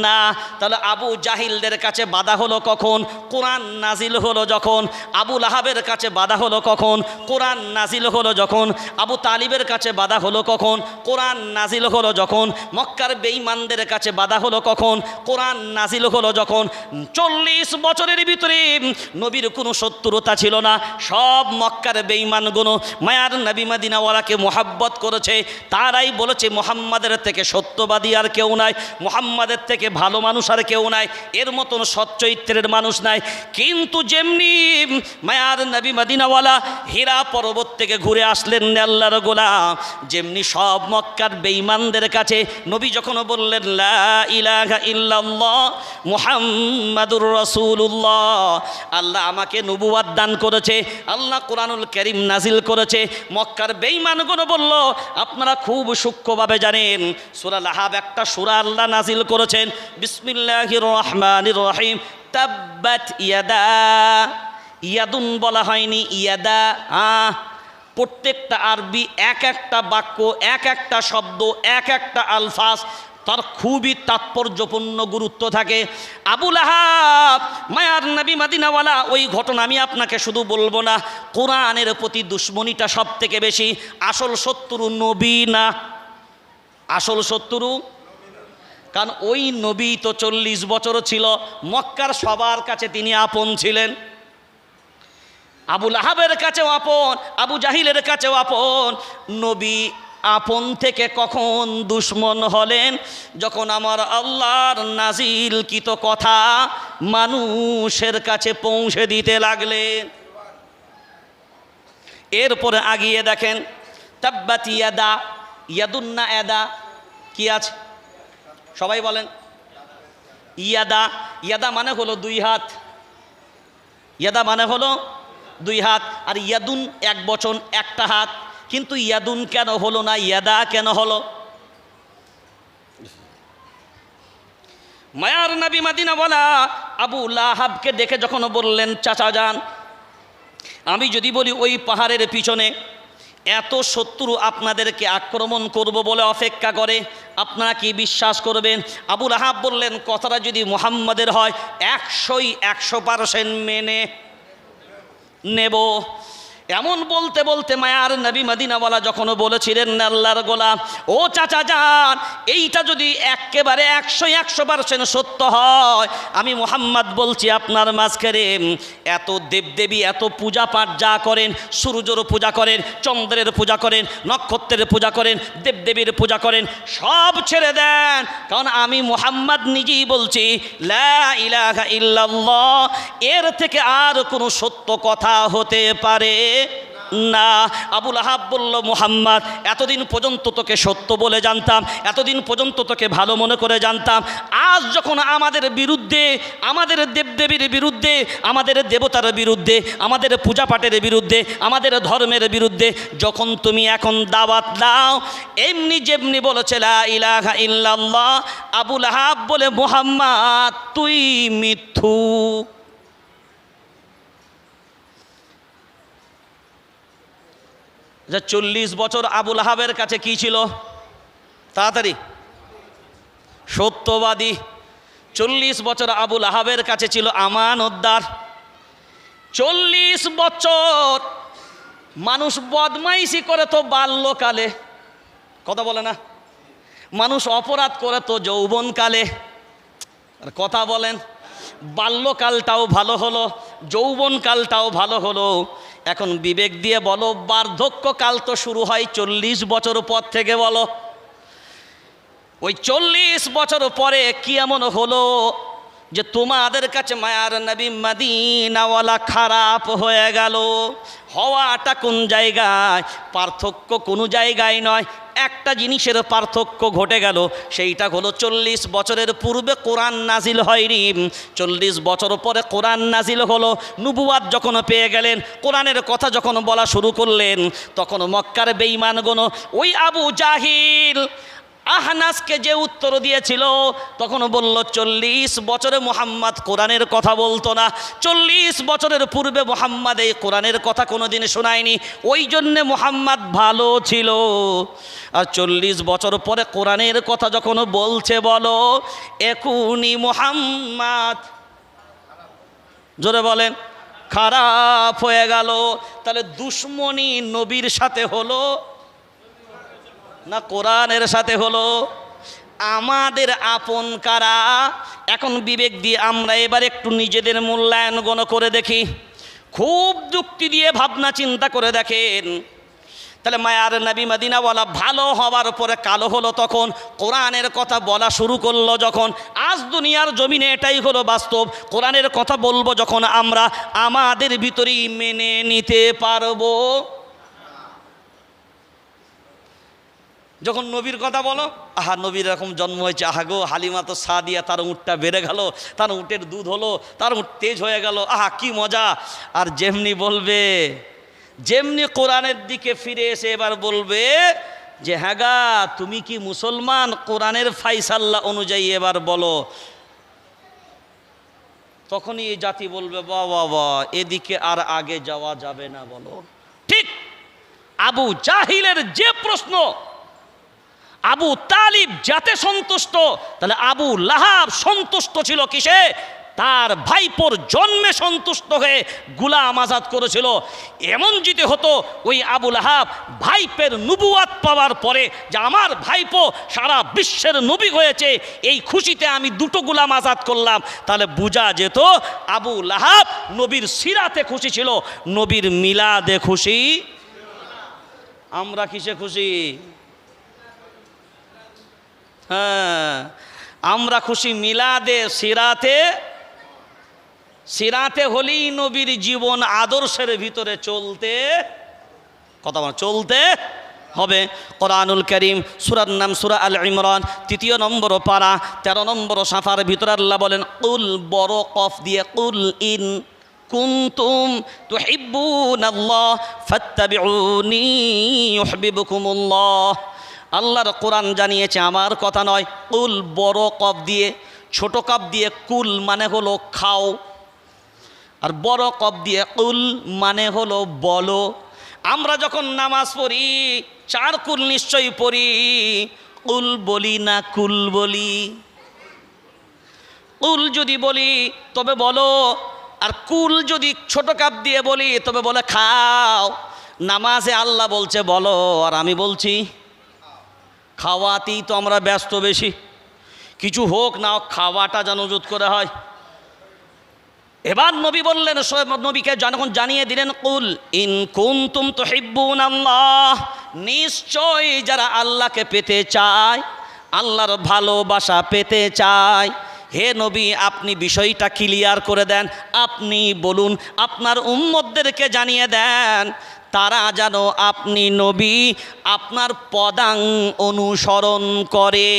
না। তাহলে আবু জাহিলদের কাছে বাধা হলো কখন? কোরআন নাজিল হলো যখন। আবু লাহাবের কাছে বাধা হলো কখন? কোরআন নাজিল হলো যখন। আবু তালিবের কাছে বাধা হলো কখন? কোরআন নাজিল হলো যখন। মক্কার বেঈমানদের কাছে বাধা হলো কখন? কোরআন নাজিল হলো যখন। 40 বছরের ভিতরে নবীর কোনো শত্রুতা ছিল না, সব মক্কার বেঈমানগুলো মায়ার নবী মদিনাওয়ালাকে মোহাব্বত করেছে, তারাই বলেছে মুহাম্মাদের থেকে সত্যবাদী আর কেউ নাই, মুহাম্মাদের থেকে ভালো মানুষ আর কেউ নাই, এর মতন সচ্চরিত্রের মানুষ নাই। কিন্তু যেমনি মায়ার নবী মদিনাওয়ালা হীরা পর্বত থেকে ঘুরে আসলেন আল্লাহর গোলাম, যেমনি সব মক্কার বেঈমানদের কাছে নবী যখন বললেন লা ইলাহা ইল্লাল্লাহ মুহাম্মাদুর রাসূলুল্লাহ, আল্লাহ আমাকে নবুয়ত দান করেছে, আল্লাহ কোরআনুল কারীম নাজিল করেছে, মক্কার বেঈমানগুলো বলল, আপনারা খুব সূক্ষ্মভাবে জানেন সূরা লাহাব একটা সূরা আল্লাহ নাজিল করেছেন, বিসমিল্লাহির রহমানির রহিম, তাব্বাত ইয়াদা, ইয়াদুন বলা হয়নি, ইয়াদা। প্রত্যেকটা আরবি এক একটা বাক্য, এক একটা শব্দ, এক একটা আলফাজ, তার খুবই তাৎপর্যপূর্ণ গুরুত্ব থাকে। আবু লাহাব মায়ার নবী মদিনাওয়ালা, ওই ঘটনা আমি আপনাকে শুধু বলবো না, কোরআনের প্রতি দুশ্মনীটা সব থেকে বেশি। আসল শত্রু নবী না, আসল শত্রু কারণ ওই নবী তো 40 বছর ছিল, মক্কার সবার কাছে তিনি আপন ছিলেন। আবু লাহাবের কাছেও আপন, আবু জাহিলের কাছেও আপন। নবী আপন থেকে কখন দুশ্মন হলেন? যখন আমার আল্লাহর নাজিলকৃত কথা মানুষের কাছে পৌঁছে দিতে লাগলেন। এরপরে আগিয়ে দেখেন, তাব্বাত ইয়াদা, ইয়াদুন্না এদা কি আছে সবাই বলেন? ইয়াদা, ইয়াদা মানে হলো দুই হাত, ইয়াদা মানে হলো দুই হাত, আর ইয়াদুন এক বচন একটা হাত। কিন্তু ইয়াদুন কেন হলো না, ইয়াদা কেন হলো? মায়ার নবী মদিনাওয়ালা আবু লাহাবকে দেখে যখন বললেন, চাচা যান, আমি যদি বলি ওই পাহাড়ের পিছনে এত শত্রু আপনাদেরকে আক্রমণ করব বলে অপেক্ষা করে, আপনারা কি বিশ্বাস করবেন? আবু লাহাব বললেন, কথাটা যদি মুহাম্মাদের হয় 100% মেনে নেব। এমন বলতে বলতে মায়ার নবী মদিনাওয়ালা যখন বলেছিলেন, আল্লাহর গোলাম ও চাচা যান, এইটা যদি একেবারে 100% সত্য হয়, আমি মুহাম্মদ বলছি আপনার মাঝখানে এত দেবদেবী এত পূজা পাঠ যা করেন, সূর্যের পূজা করেন, চন্দ্রের পূজা করেন, নক্ষত্রের পূজা করেন, দেবদেবীর পূজা করেন, সব ছেড়ে দেন। কারণ আমি মুহাম্মদ নিজেই বলছি লা ইলাহা ইল্লাল্লাহ, এর থেকে আর কোনো সত্য কথা হতে পারে না। আবু লাহাব বলল, মুহাম্মদ এতদিন পর্যন্ত তোকে সত্য বলে জানতাম, এতদিন পর্যন্ত তোকে ভালো মনে করে জানতাম, আজ যখন আমাদের বিরুদ্ধে, আমাদের দেবদেবীর বিরুদ্ধে, আমাদের দেবতার বিরুদ্ধে, আমাদের পূজা পাঠের বিরুদ্ধে, আমাদের ধর্মের বিরুদ্ধে যখন তুমি এখন দাওয়াত দাও, এমনি যেমনি বলেছে লা ইলাহা ইল্লাল্লাহ, আবু লাহাব বলে, মুহাম্মদ তুই মিথ্যুক। যে 40 বছর আবু লাহাবের কাছে কি ছিল? তাড়াতাড়ি, সত্যবাদী। 40 বছর আবু লাহাবের কাছে ছিল আমানতদার। 40 বছর মানুষ বদমাইশি করে তো বাল্যকালে, কথা বলে না, মানুষ অপরাধ করে তো যৌবনকালে। আর কথা বলেন, বাল্যকালটাও ভালো হলো, যৌবনকালটাও ভালো হলো। এখন বিবেক দিয়ে বলো, বার্ধক্যকাল তো শুরু হয় 40 বছর পর থেকে। বলো, ওই 40 বছর পরে কি এমন হলো যে তোমাদের কাছে মায়ার নবী মদিনাওয়ালা খারাপ হয়ে গেল? হওয়াটা কোন জায়গায়, পার্থক্য কোনো জায়গায় নয়, একটা জিনিসের পার্থক্য ঘটে গেল। সেইটা হলো 40 বছরের পূর্বে কোরআন নাজিল হয়নি, 40 বছর পরে কোরআন নাজিল হলো। নবুয়াত যখন পেয়ে গেলেন, কোরআনের কথা যখন বলা শুরু করলেন, তখন মক্কার বেঈমানগণ ওই আবু জাহিল আহনাসকে যে উত্তর দিয়েছিল, তখন বলল 40 বছরে মুহাম্মদ কোরআনের কথা বলতো না, 40 বছরের পূর্বে মুহাম্মদ এই কোরআনের কথা কোনোদিন শোনায়নি, ওই জন্যে মুহাম্মদ ভালো ছিল। আর 40 বছর পরে কোরআনের কথা যখন বলছে, বলো এখনই মুহাম্মদ, জোরে বলেন, খারাপ হয়ে গেল। তাহলে দুশ্মনী নবীর সাথে হলো না কোরআনের সাথে হলো? আমাদের আপন কারা? এখন বিবেক দিয়ে আমরা এবার একটু নিজেদের মূল্যায়ন গণ করে দেখি, খুব যুক্তি দিয়ে ভাবনা চিন্তা করে দেখেন। তাহলে মায়ার নবী মদিনাওয়ালা ভালো হওয়ার পরে কালো হলো তখন, কোরআনের কথা বলা শুরু করলো যখন। আজ দুনিয়ার জমিনে এটাই হলো বাস্তব। কোরআনের কথা বলবো যখন আমরা, আমাদের ভিতরেই মেনে নিতে পারবো। যখন নবীর কথা বলো, আহা নবীর এরকম জন্ম হয়েছে, আহা গো হালিমা তো সাদিয়া, তার উঁটটা বেড়ে গেল, তার উঁটের দুধ হলো, তার উঁট তেজ হয়ে গেল, আহা কি মজা। আর যেমনি বলবে, যেমনি কোরআনের দিকে ফিরে এসে এবার বলবে যে হ্যাঁ গা তুমি কি মুসলমান, কোরআনের ফাইসাল্লা অনুযায়ী এবার বলো, তখনই এই জাতি বলবে বাবা বাবা, এদিকে আর আগে যাওয়া যাবে না। বলো ঠিক। আবু জাহিলের যে প্রশ্ন, আবু তালিব যাতে সন্তুষ্ট, তাহলে আবু লাহাব সন্তুষ্ট ছিল কিসে? তার ভাইপোর জন্মে সন্তুষ্ট হয়ে গোলাম আজাদ করেছিল। এমন যদি হতো ওই আবু লাহাব ভাইপের নবুয়াত পাওয়ার পরে যে আমার ভাইপো সারা বিশ্বের নবী হয়েছে, এই খুশিতে আমি দুটো গোলাম আজাদ করলাম, তাহলে বোঝা যেত আবু লাহাব নবীর সিরাতে খুশি ছিল, নবীর মিলাদে খুশি। আমরা কিসে খুশি? হ্যাঁ, আমরা খুশি মিলাদে, সিরাতে। সিরাতে হলেই নবীর জীবন আদর্শের ভিতরে চলতে, কথা বল, চলতে হবে। কোরআনুল কারীম সূরার নাম সূরা আল ইমরান ৩য় নম্বর পারা ১৩ নম্বর সাফার ভিতরে আল্লাহ বলেন কুল, বড় কফ দিয়ে, কুল ইন কুনতুম তুহিব্বুনাল্লাহ ফাত্তাবিউনি ইউহিব্বুকুমুল্লাহ। আল্লাহর কোরআন জানিয়েছে, আমার কথা নয়। কুল বড় কফ দিয়ে, ছোট কফ দিয়ে কুল মানে হলো খাও, আর বড় কফ দিয়ে কুল মানে হলো বলো। আমরা যখন নামাজ পড়ি 4 কুল নিশ্চয়ই পড়ি, কুল বলি না কুল বলি? কুল যদি বলি তবে বলো, আর কুল যদি ছোট কাপ দিয়ে বলি তবে বলে খাও। নামাজে আল্লাহ বলছে বলো, আর আমি বলছি খাওয়াতেই তো আমরা ব্যস্ত বেশি। কিছু হোক না হোক খাওয়াটা যেন জুত করে হয়। এবার নবী বললেন, নবীকে যখন জানিয়ে দিলেন কুল ইন কুনতুম তুহিব্বুনাল্লাহ, নিশ্চয় যারা আল্লাহকে পেতে চায়, আল্লাহর ভালোবাসা পেতে চায়, হে নবী আপনি বিষয়টা ক্লিয়ার করে দেন, আপনি বলুন, আপনার উম্মতদেরকে জানিয়ে দেন, তারা যেন আপনি নবী আপনার পদাং অনুসরণ করে।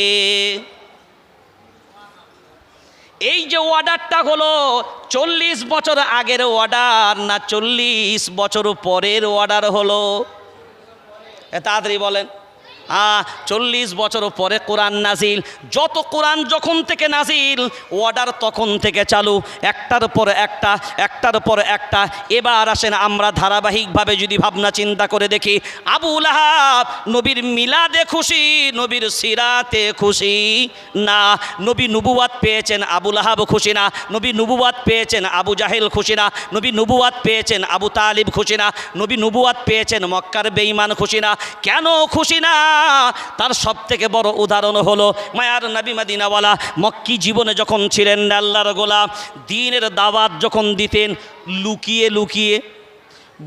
এই যে অর্ডারটা হলো 40 বছর আগের অর্ডার না 40 বছর পরের অর্ডার হলো? তাড়াতাড়ি বলেন। 40 বছর পরে কোরআন নাজিল। যত কোরআন যখন থেকে নাজিল, অর্ডার তখন থেকে চালু, একটার পর একটা, একটার পর একটা। এবার আসেন আমরা ধারাবাহিকভাবে যদি ভাবনা চিন্তা করে দেখি, আবু লাহাব নবীর মিলাদে খুশি, নবীর সিরাতে খুশি না। নবী নবুয়াত পেয়েছেন, আবু লাহাব খুশি না। নবী নবুয়াত পেয়েছেন, আবু জাহেল খুশি না। নবী নবুয়াত পেয়েছেন, আবু তালিব খুশি না। নবী নবুয়াত পেয়েছেন, মক্কার বেঈমান খুশি না। কেন খুশি না? তার সব থেকে বড় উদাহরণ হলো মায়ার নবী মদিনাওয়ালা মক্কি জীবনে যখন ছিলেন, আল্লাহর গোলাম, দ্বীনের দাওয়াত যখন দিতেন লুকিয়ে লুকিয়ে,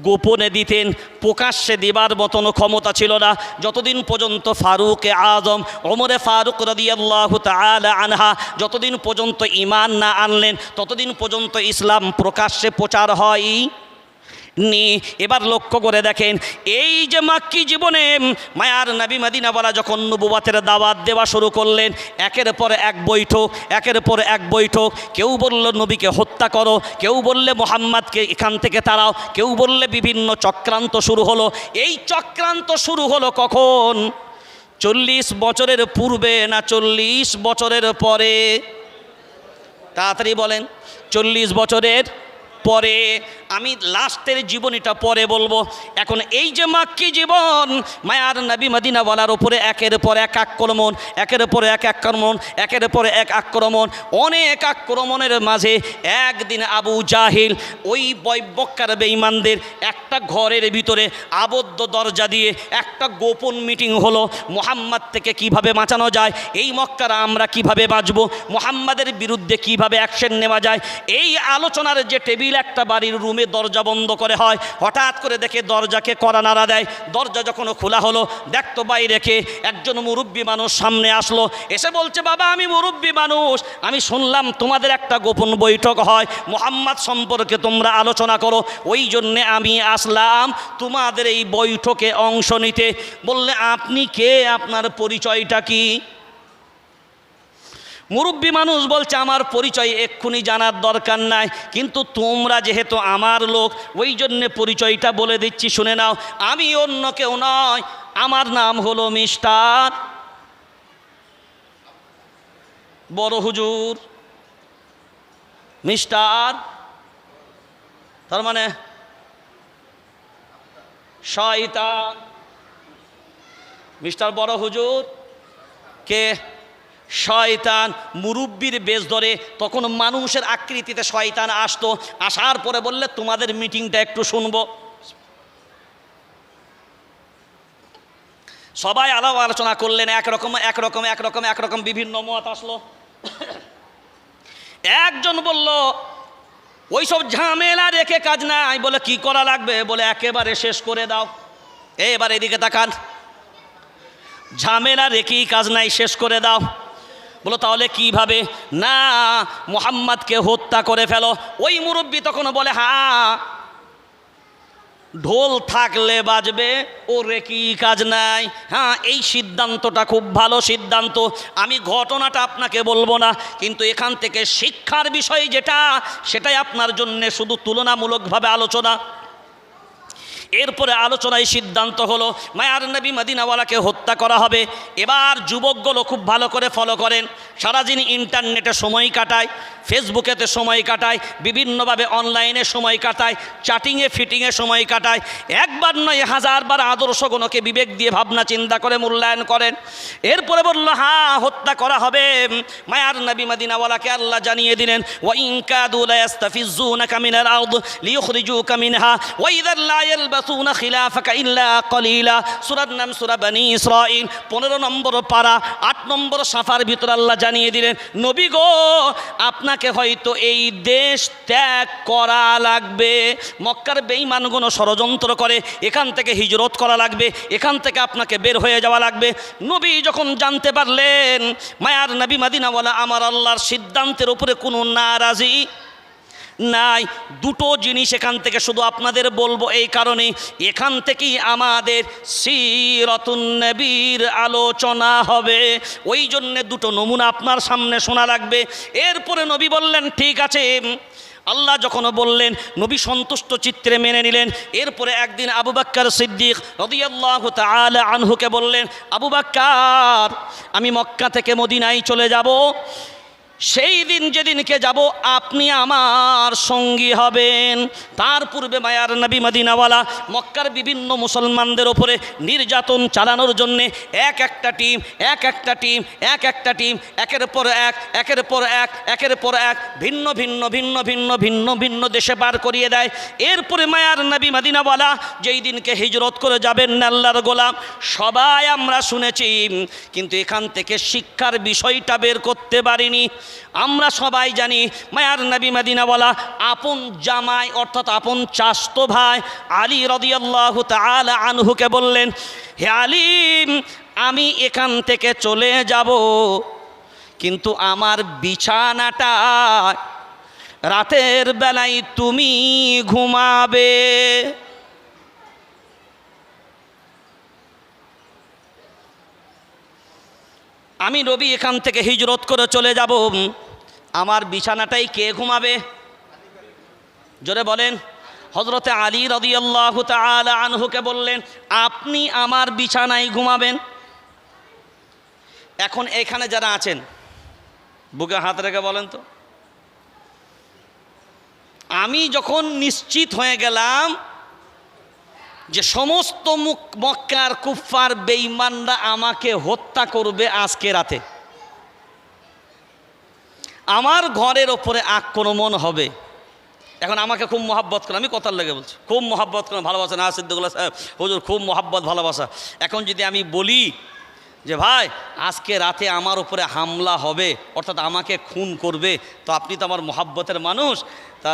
গোপনে দিতেন, প্রকাশ্যে দেবার মতন ক্ষমতা ছিল না। যতদিন পর্যন্ত ফারুকে আজম ওমরে ফারুক রাদিয়াল্লাহু তাআলা আনহা যতদিন পর্যন্ত ঈমান না আনলেন, ততদিন পর্যন্ত ইসলাম প্রকাশ্যে প্রচার হয় নি। এবার লক্ষ্য করে দেখেন, এই যে মাক্কি জীবনে মায়ার নবী মদিনাওয়ালা যখন নবুওয়াতের দাওয়াত দেওয়া শুরু করলেন, একের পর এক বৈঠক, একের পর এক বৈঠক। কেউ বলল নবীকে হত্যা করো, কেউ বললে মুহাম্মাদকে এখান থেকে তাড়াও, কেউ বললে বিভিন্ন চক্রান্ত শুরু হলো। এই চক্রান্ত শুরু হলো কখন? 40 বছরের পূর্বে না 40 বছরের পরে? তাড়াতাড়ি বলেন। 40 বছরের পরে। আমি লাস্টের জীবনীটা পরে বলবো। এখন এই যে মাক্কি জীবন, মায়ার নবী মদিনাওয়ালার উপরে একের পর এক আক্রমণ, একের পর এক আক্রমণ, একের পর এক আক্রমণ, অনেক আক্রমণের মাঝে একদিন আবু জাহিল ওই বক্কার বেঈমানদের একটা ঘরের ভিতরে আবদ্ধ দরজা দিয়ে একটা গোপন মিটিং হলো। মুহাম্মদ থেকে কিভাবে বাঁচানো যায়, এই মক্কারা আমরা কিভাবে বাঁচব, মুহাম্মাদের বিরুদ্ধে কিভাবে অ্যাকশন নেওয়া যায়, এই আলোচনার যে টেবিল একটা বাড়ির রুমে দরজা বন্ধ করে হয়, হঠাৎ করে দেখে দরজাকে কড়া নাড়া দেয়। দরজা যখন খোলা হলো, দেখতো বাইরে রেখে একজন মুরব্বী মানুষ সামনে আসলো, এসে বলছে, বাবা আমি মুরব্বী মানুষ, আমি শুনলাম তোমাদের একটা গোপন বৈঠক হয়, মুহাম্মদ সম্পর্কে তোমরা আলোচনা করো, ওই জন্যে আমি আসলাম তোমাদের এই বৈঠকে অংশ নিতে। বললে আপনি কে, আপনার পরিচয়টা কি? মুরব্বী মানুষ বলছে, আমার পরিচয় এক্ষুনি জানার দরকার নাই, কিন্তু তোমরা যেহেতু আমার লোক, ওই জন্যে পরিচয়টা বলে দিচ্ছি, শুনে নাও। আমি অন্য কেউ নয়, আমার নাম হলো মিস্টার বড় হুজুর। মিস্টার তার মানে শয়তান। মিস্টার বড় হুজুর কে? শয়তান মুরব্বির বেশ ধরে, তখন মানুষের আকৃতিতে শয়তান আসতো, আসার পরে বললে তোমাদের মিটিংটা একটু শুনবো। সবাই আলাপ আলোচনা করলেন, একরকম বিভিন্ন মত আসলো। একজন বলল ওইসব ঝামেলা রেখে কাজ নাই। বলে কি করা লাগবে? বলে একেবারে শেষ করে দাও। এবার এদিকে তাকান, ঝামেলা রেখেই কাজ নাই, শেষ করে দাও। বলো তাহলে কিভাবে? না, মুহাম্মাদকে হত্যা করে ফেলো। ওই মুরব্বী তখন বলে হ্যাঁ, ঢোল থাকলে বাজবে, ও রেখেই কাজ নাই। হ্যাঁ, এই সিদ্ধান্তটা খুব ভালো সিদ্ধান্ত। আমি ঘটনাটা আপনাকে বলবো না, কিন্তু এখান থেকে শিক্ষার বিষয় যেটা, সেটাই আপনার জন্য শুধু তুলনামূলকভাবে আলোচনা। এরপরে আলোচনায় সিদ্ধান্ত হলো মায়ার নবী মদিনাওয়ালাকে হত্যা করা হবে। এবার যুবকগুলো খুব ভালো করে ফলো করেন, সারাদিন ইন্টারনেটে সময় কাটায়, ফেসবুকেতে সময় কাটায়, বিভিন্নভাবে অনলাইনে সময় কাটায়, চ্যাটিংয়ে ফিটিংয়ে সময় কাটায়। একবার নয়, হাজারবার আদর্শগুলোকে বিবেক দিয়ে ভাবনা চিন্তা করে মূল্যায়ন করেন। এরপরে বলল হ্যাঁ, হত্যা করা হবে। মায়ার নবী মদিনাওয়ালাকে আল্লাহ জানিয়ে দিলেন ওয়া ইন কাদু লা ইস্তাফিজুনাকা মিনাল আরদ লিইখরিজুকা মিনহা ওয়া ইযা লা ইয়ালবাসুনা খিলাফাকা ইল্লা কলিলা। সূরার নাম সূরা বনী ইসরাঈল, 15 নম্বর পারা, 8 নম্বর সাফার ভিতর আল্লাহ জানিয়ে দিলেন নবী গো, আপনাকে হয়তো এই দেশ ত্যাগ করা লাগবে। মক্কার বেঈমানগুলো ষড়যন্ত্র করে, এখান থেকে হিজরত করা লাগবে, এখান থেকে আপনাকে বের হয়ে যাওয়া লাগবে। নবী যখন জানতে পারলেন মায়ার নবী মদিনাওয়ালা আমার আল্লাহর সিদ্ধান্তের উপরে কোনো নারাজি নাই, দুটো জিনিস এখান থেকে শুধু আপনাদের বলবো এই কারণে, এখান থেকেই আমাদের সিরাতুন নবীর আলোচনা হবে। ওই জন্যে দুটো নমুনা আপনার সামনে শোনা লাগবে। এরপরে নবী বললেন ঠিক আছে। আল্লাহ যখন বললেন নবী সন্তুষ্ট চিত্রে মেনে নিলেন। এরপরে একদিন আবু বকর সিদ্দিক রাদিয়াল্লাহু তাআলা আনহুকে বললেন আবু বকর, আমি মক্কা থেকে মদিনায় চলে যাব, সেই দিন যেদিনকে যাব আপনি আমার সঙ্গী হবেন। তার পূর্বে মায়ার নবী মদিনাওয়ালা মক্কার বিভিন্ন মুসলমানদের ওপরে নির্যাতন চালানোর জন্যে এক একটা টিম একের পর এক ভিন্ন দেশে পার করিয়ে দেয়। এরপরে মায়ার নবী মদিনাওয়ালা যেই দিনকে হিজরত করে যাবেন আল্লাহর গোলাম, সবাই আমরা শুনেছি, কিন্তু এখান থেকে শিক্ষার বিষয়টা বের করতে পারিনি। আমরা সবাই জানি মায়ার নবী মদিনাওয়ালা আপন জামাই অর্থাৎ আপন চাচতো ভাই আলী রাদিয়াল্লাহু তাআলা আনহুকে বললেন হে আলী, আমি এখান থেকে চলে যাব, কিন্তু আমার বিছানাটা রাতের বেলায় তুমি ঘুমাবে। আমি নবী এখান থেকে হিজরত করে চলে যাব, আমার বিছানাটাই কে ঘুমাবে? জোরে বলেন। হযরতে আলী রাদিয়াল্লাহু তাআলা আনহুকে বললেন আপনি আমার বিছানায় ঘুমাবেন। এখন এখানে যারা আছেন বুকে হাত রেখে বলেন তো, আমি যখন নিশ্চিত হয়ে গেলাম যে সমস্ত মক্কার কুফফার বেঈমানরা আমাকে হত্যা করবে আজকে রাতে, আমার ঘরের ওপরে আক্রমণ হবে। এখন আমাকে খুব মহাব্বত করে, আমি কথার লেগে বলছি, খুব মহাব্বত করে ভালোবাসা না সিদ্দিকুল্লাহ সাহেব হুজুর, খুব মহাব্বত ভালোবাসা। এখন যদি আমি বলি যে ভাই আজকে রাতে আমার উপরে হামলা হবে অর্থাৎ আমাকে খুন করবে, তো আপনি তো আমার মহাব্বতের মানুষ, তা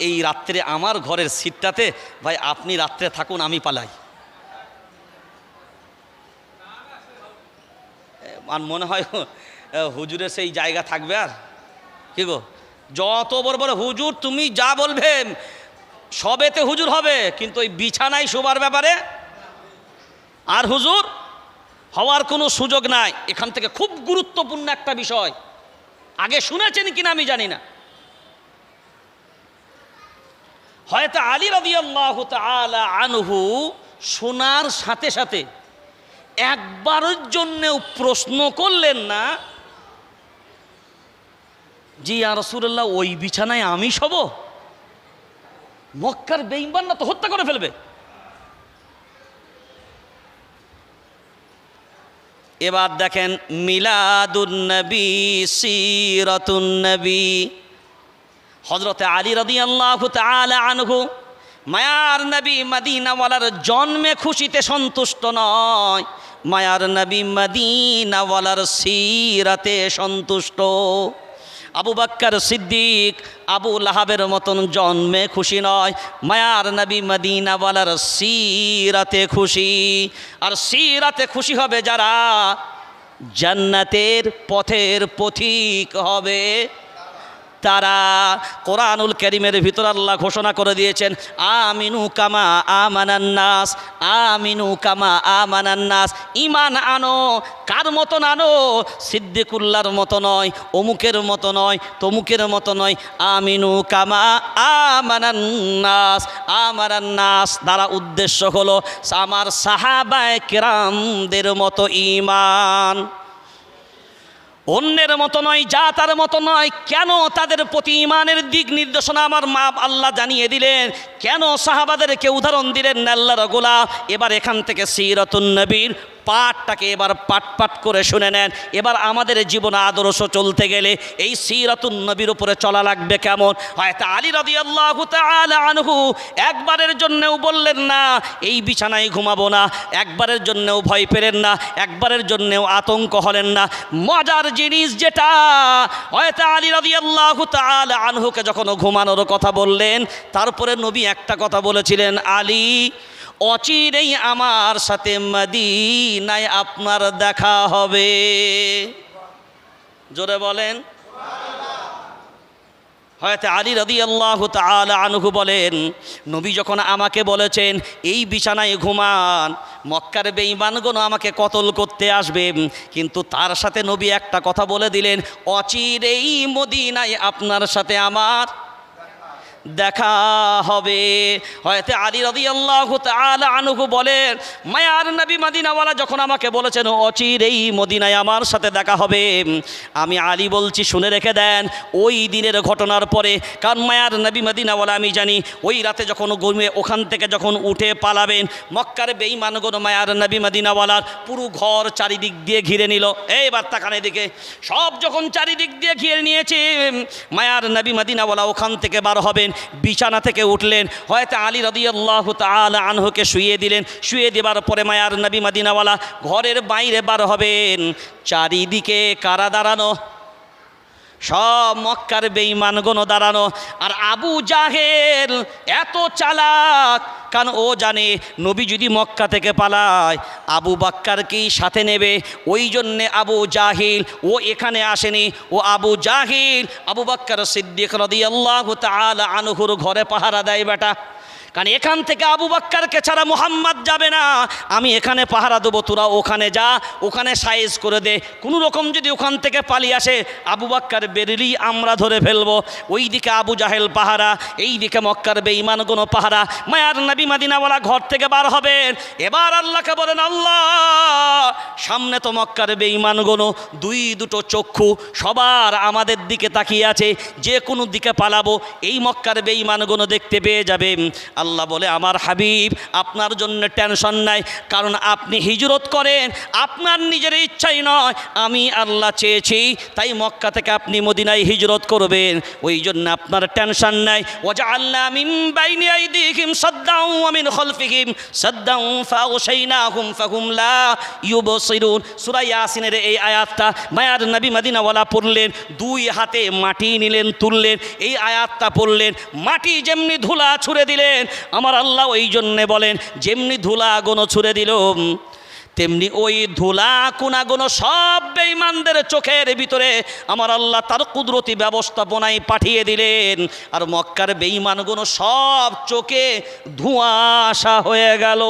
এই রাত্রে আমার ঘরের সিটটাতে ভাই আপনি রাত্রে থাকুন, আমি পালাই। আর মনে হয় হুজুরের সেই জায়গা থাকবে? আর কি গো, যত বড় বড় হুজুর তুমি যা বলবেন সবেতে হুজুর হবে, কিন্তু ওই বিছানায় শোবার ব্যাপারে আর হুজুর হওয়ার কোনো সুযোগ নাই। এখান থেকে খুব গুরুত্বপূর্ণ একটা বিষয়, আগে শুনেছেন কিনা আমি জানি না, হয়তো আলী রাদিয়াল্লাহু তাআলা আনহু শোনার সাথে সাথে একবারের জন্যেও প্রশ্ন করলেন না জি ইয়া রাসূলুল্লাহ ওই বিছানায় আমি শোব? মক্কার বেঈমানরা তো হত্যা করে ফেলবে। এবার দেখেন মিলাদুন নবী সিরাতুন নবী। হযরতে আলী রাদিয়াল্লাহু তাআলা আনহু মায়ার নবী মদিনাওয়ালার জন্মে খুশিতে সন্তুষ্ট নয়, মায়ার নবী মদিনাওয়ালার সিরাতে সন্তুষ্ট। আবু বকর সিদ্দিক আবু লাহাবের মতন জন্মে খুশি নয়, মায়ার নবী মদিনাওয়ালার সিরাতে খুশি। আর সিরাতে খুশি হবে যারা, জান্নাতের পথের পথিক হবে তারা। কোরআনুল কারীমের ভিতর আল্লাহ ঘোষণা করে দিয়েছেন, আমিনু কামা আমানান নাস, আমিনু কামা আমানান নাস। ঈমান আনো, কার মতন আনো? সিদ্দিকুল্লাহর মতো নয়, অমুকের মতো নয়, তমুকের মতো নয়। আমিনু কামা আমানান নাস, আমানান নাস দ্বারা উদ্দেশ্য হলো আমার সাহাবায়ে কেরামদের মতো ঈমান, অন্যের মতো নয়, জাতার মতো নয়। কেন তাদের প্রতি ঈমানের দিক নির্দেশনা আমার মা আল্লাহ জানিয়ে দিলেন, কেন সাহাবাদেরকে উদাহরণ দিলেন আল্লাহর গোলাম। এবার এখান থেকে সিরাতুন নবীর পাঠটাকে এবার পাট করে শুনে নেন। এবার আমাদের জীবন আদর্শ চলতে গেলে এই সিরাতুন নবীর উপরে চলা লাগবে কেমন। হয়তো আলী রাদিয়াল্লাহু তাআলা আনহু একবারের জন্যও বললেন না এই বিছানায় ঘুমাবো না, একবারের জন্যও ভয় পেলেন না, একবারের জন্যও আতঙ্ক হলেন না। মজার জিনিস যেটা, হয়তো আলী রাদিয়াল্লাহু তাআলা আনহুকে যখন ঘুমানোর কথা বললেন, তারপরে নবী একটা কথা বলেছিলেন, আলী অচিরেই আমার সাথে মদিনায় আপনার দেখা হবে। জোরে বলেন। হয়তো আলী রাদিয়াল্লাহু তাআলা আনহু বলেন, নবী যখন আমাকে বলেছেন এই বিছানায় ঘুমান, মক্কার বেঈমানগণ আমাকে কতল করতে আসবে, কিন্তু তার সাথে নবী একটা কথা বলে দিলেন, অচিরেই মদিনায় আপনার সাথে আমার দেখা হবে। হয়তো আলী রাদিয়াল্লাহু তাআলা আনহু বলেন, মায়ার নবী মদিনাওয়ালা যখন আমাকে বলেছেন অচিরেই মদিনায় আমার সাথে দেখা হবে, আমি আলী বলছি শুনে রেখে দেন ওই দিনের ঘটনার পরে। কারণ মায়ার নবী মদিনাওয়ালা আমি জানি ওই রাতে যখন ঘুমিয়ে ওখান থেকে যখন উঠে পালাবেন, মক্কার বেঈমানগণ মায়ার নবী মদিনাওয়ালার পুরো ঘর চারিদিক দিয়ে ঘিরে নিল। এইবার তাকান এদিকে, সব যখন চারিদিক দিয়ে ঘিরে নিয়েছে, মায়ার নবী মদিনাওয়ালা ওখান থেকে বার হবেন, বিছানা থেকে উঠলেন, হয়তো আলী রাদিয়াল্লাহু তাআলা আনহুকে শুইয়ে দিলেন। শুয়ে দেবার পরে মায়ার নবী মদিনাওয়ালা ঘরের বাইরে বার হবেন, চারিদিকে কারা দাঁড়ানো? সব মক্কার বেঈমানগণ দাঁড়ানো। আর আবু জাহেল এত চালাক, কারণ ও জানে নবী যদি মক্কা থেকে পালায় আবু বকরকেই সাথে নেবে। ওই জন্যে আবু জাহিল ও এখানে আসেনি, ও আবু জাহিল আবু বকর সিদ্দিক রাদিয়াল্লাহু তাআলা আনহুর ঘরে পাহারা দেয় বেটা। কারণ এখান থেকে আবু বকরকে ছাড়া মুহাম্মদ যাবে না, আমি এখানে পাহারা দেবো, তোরা ওখানে যা, ওখানে সাইজ করে দে। কোনো রকম যদি ওখান থেকে পালিয়ে আসে আবু বকর বেরিলি আমরা ধরে ফেলবো। ওই দিকে আবু জাহেল পাহারা, এই দিকে মক্কার বেঈমানগণ পাহারা। মায়ার নবী মদিনাওয়ালা ঘর থেকে বার হবেন। এবার আল্লাহকে বলেন, আল্লাহ সামনে তো মক্কার বেঈমানগণ, দুটো চক্ষু সবার আমাদের দিকে তাকিয়ে আছে, যে কোনো দিকে পালাবো এই মক্কার বেঈমানগণ দেখতে পেয়ে যাবে। আল্লাহ বলে, আমার হাবিব আপনার জন্য টেনশন নাই, কারণ আপনি হিজরত করেন আপনার নিজের ইচ্ছাই নয়, আমি আল্লাহ চেয়েছি তাই মক্কা থেকে আপনি মদিনায় হিজরত করবেন, ওই জন্য আপনার টেনশন নাই। ওয়াজআলনা মিন বাইনি আইদিহিম সাদ্দাও ওয়া মিন খালফিহিম সাদ্দাও ফাগশাইনাহুম ফাহুম লা ইউবসিরুন। সূরা ইয়াসিনের এই আয়াতটা মায়ার নবী মদিনাওয়ালা পড়লেন, দুই হাতে মাটি নিলেন, তুললেন, এই আয়াতটা পড়লেন, মাটি যেমনি ধুলা ছুঁড়ে দিলেন, আমার আল্লাহ ওই জন্যে বলেন যেমনি ধুলা গোনো ছুঁড়ে দিল, তেমনি ওই ধুলা কোনাগুলো সব বেঈমানদের চোখের ভিতরে আমার আল্লাহ তার কুদরতি ব্যবস্থাপনায় পাঠিয়ে দিলেন। আর মক্কার বেঈমানগুলো সব চোখে ধোঁয়াশা হয়ে গেল।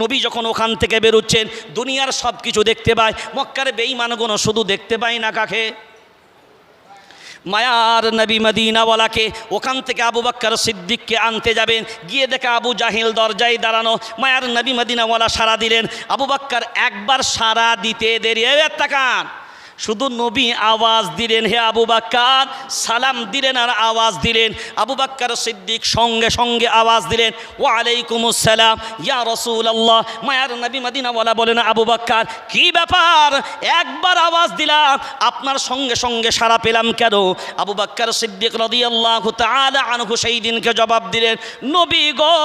নবী যখন ওখান থেকে বেরোচ্ছেন দুনিয়ার সব কিছু দেখতে পায়, মক্কার বেঈমানগুলো শুধু দেখতে পায় না কাকে? মায়ার নবী মদিনাওয়ালাকে। ওখান থেকে আবু বকর সিদ্দিককে আনতে যাবেন, গিয়ে দেখে আবু জাহিল দরজায় দাঁড়ানো। মায়ার নবী মদিনাওয়ালা সাড়া দিলেন, আবু বকর একবার সাড়া দিতে দেরি। তাকান, শুধু নবী আওয়াজ দিলেন, হে আবু বকর, সালাম দিলেন আর আওয়াজ দিলেন। আবু বকর সিদ্দিক সঙ্গে সঙ্গে আওয়াজ দিলেন, ওয়া আলাইকুমুস সালাম ইয়া রাসূলুল্লাহ। মায়ার নবী মদিনাওয়ালা বলেন, আবু বকর কি ব্যাপার, একবার আওয়াজ দিলাম আপনার সঙ্গে সঙ্গে সাড়া পেলাম কেন? আবু বকর সিদ্দিক রাদিয়াল্লাহু তাআলা আনহু সেই দিনকে জবাব দিলেন, নবী গো,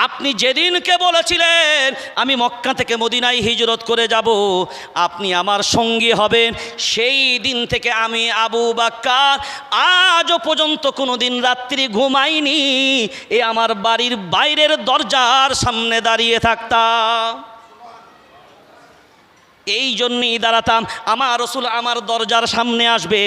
আপনি যেদিনকে বলেছিলেন আমি মক্কা থেকে মদিনায় হিজরত করে যাব, আপনি আমার সঙ্গী হবেন, সেই দিন থেকে আমি আবু বকর আজও পর্যন্ত কোনো দিন রাত্রি ঘুমাইনি, এ আমার বাড়ির বাইরের দরজার সামনে দাঁড়িয়ে থাকতাম। এই জন্যই দাঁড়াতাম, আমার রসুল আমার দরজার সামনে আসবে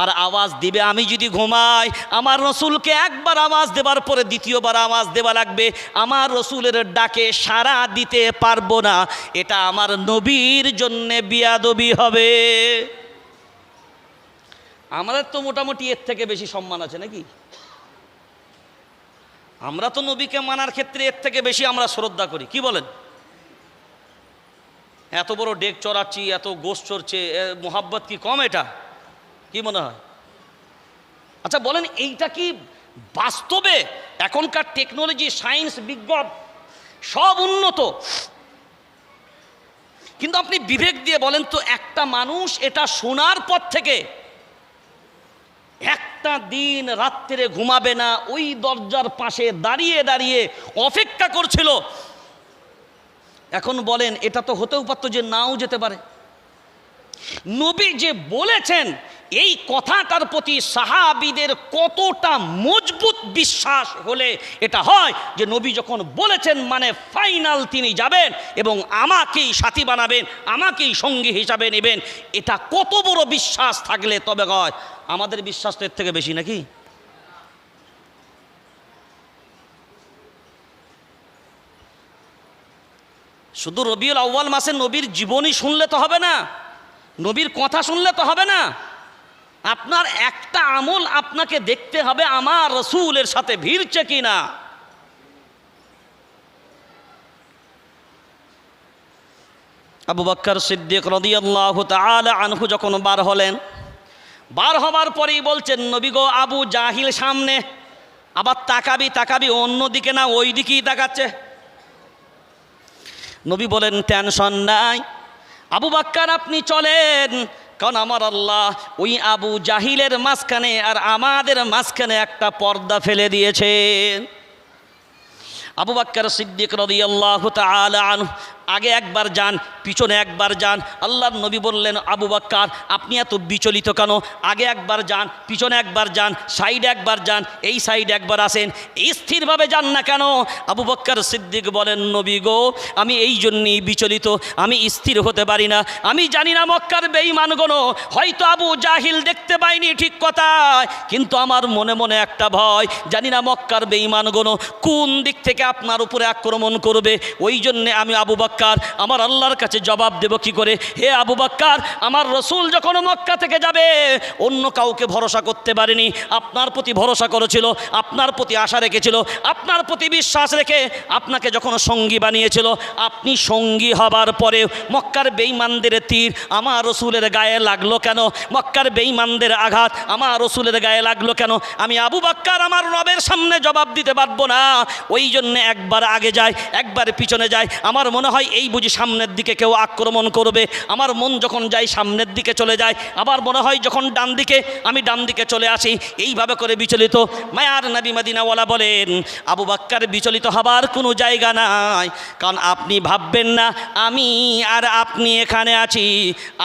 আর আওয়াজ দিবে, আমি যদি ঘুমাই আমার রসুলকে একবার আওয়াজ দেবার পরে দ্বিতীয়বার আওয়াজ দেওয়া লাগবে, আমার রসুলের ডাকে সাড়া দিতে পারবো না, এটা আমার নবীর জন্যে বিয়াদবি হবে। আমাদের তো মোটামুটি এর থেকে বেশি সম্মান আছে নাকি? আমরা তো নবীকে মানার ক্ষেত্রে এর থেকে বেশি আমরা শ্রদ্ধা করি, কি বলেন? এত বড় ডেক চড়াচ্ছি, এত গোশ চড়ছে, মোহাব্বত কি কম? এটা কি মনে হয়? আচ্ছা বলেন, এইটা কি বাস্তবে এখনকার টেকনোলজি, সায়েন্স, বিজ্ঞান সব উন্নত, কিন্তু আপনি বিবেক দিয়ে বলেন তো, একটা মানুষ এটা শোনার পর থেকে একটা দিন রাত্রে ঘুমাবে না, ওই দরজার পাশে দাঁড়িয়ে দাঁড়িয়ে অপেক্ষা করছিল। এখন বলেন, এটা তো হতেও পারতো যে নাও যেতে পারে। নবী যে বলেছেন, এই কথাটার প্রতি সাহাবীদের কতটা মজবুত বিশ্বাস হলে এটা হয় যে নবী যখন বলেছেন মানে ফাইনাল তিনি যাবেন এবং আমাকেই সাথী বানাবেন, আমাকেই সঙ্গী হিসাবে নেবেন, এটা কত বড় বিশ্বাস থাকলে তবে হয়। আমাদের বিশ্বাস তো এর থেকে বেশি নাকি? শুধু রবিউল আউয়াল মাসে নবীর জীবনী শুনলে তো হবে না, নবীর কথা শুনলে তো হবে না, আপনার একটা আমল আপনাকে দেখতে হবে আমার রসুলের সাথে ভিড়ছে কিনা। আবু বকর সিদ্দিক রাদিয়াল্লাহু তাআলা আনহু যখন বার হলেন, বার হবার পরেই বলছেন, নবী গো, আবু জাহিল সামনে, আবার তাকাবি অন্যদিকে না, ওই দিকেই তাকাচ্ছে। নবী বলেন, টেনশন নাই আবু বকর, আপনি চলেন, কারণ আমার আল্লাহ ওই আবু জাহিলের মাঝখানে আর আমাদের মাঝখানে একটা পর্দা ফেলে দিয়েছেন। আবু বকর সিদ্দিক রাদিয়াল্লাহু তাআলা আনহু আগে একবার যান, পিছনে একবার যান। আল্লাহর নবী বললেন, আবু বকর আপনি এত বিচলিত কেন? আগে একবার যান, পিছনে একবার যান, সাইডে একবার যান, এই সাইডে একবার আসেন, স্থিরভাবে যান না কেন? আবু বকর সিদ্দিক বলেন, নবী গো, আমি এই জন্যই বিচলিত, আমি স্থির হতে পারি না। আমি জানি না মক্কার বেঈমানগণ, হয়তো আবু জাহিল দেখতে পাইনি ঠিক কথা, কিন্তু আমার মনে মনে একটা ভয়, জানি না মক্কার বেঈমানগণ কোন দিক থেকে আপনার উপরে আক্রমণ করবে। ওই জন্যে আমি আবু বকর আমার আল্লাহর কাছে জবাব দেব কি করে? হে আবু বকর, আমার রসুল যখন মক্কা থেকে যাবে অন্য কাউকে ভরসা করতে পারেনি, আপনার প্রতি ভরসা করেছিল, আপনার প্রতি আশা রেখেছিল, আপনার প্রতি বিশ্বাস রেখে আপনাকে যখন সঙ্গী বানিয়েছিল, আপনি সঙ্গী হবার পরে মক্কার বেঈমানদের তীর আমার রসুলের গায়ে লাগলো কেন? মক্কার বেঈমানদের আঘাত আমার রসুলের গায়ে লাগলো কেন? আমি আবু বকর আমার রবের সামনে জবাব দিতে পারবো না। ওই জন্যে একবার আগে যায়, একবার পিছনে যায়। আমার মনে হয় এই বুঝি সামনের দিকে কেউ আক্রমণ করবে, আমার মন যখন যায় সামনের দিকে চলে যায়, আবার মনে হয় যখন ডান দিকে আমি ডান দিকে চলে আসি, এইভাবে করে বিচলিত। মায়ার নবী মদিনাওয়ালা বলেন, আবু বকর বিচলিত হবার কোনো জায়গা নাই, কারণ আপনি ভাববেন না আমি আর আপনি এখানে আছি,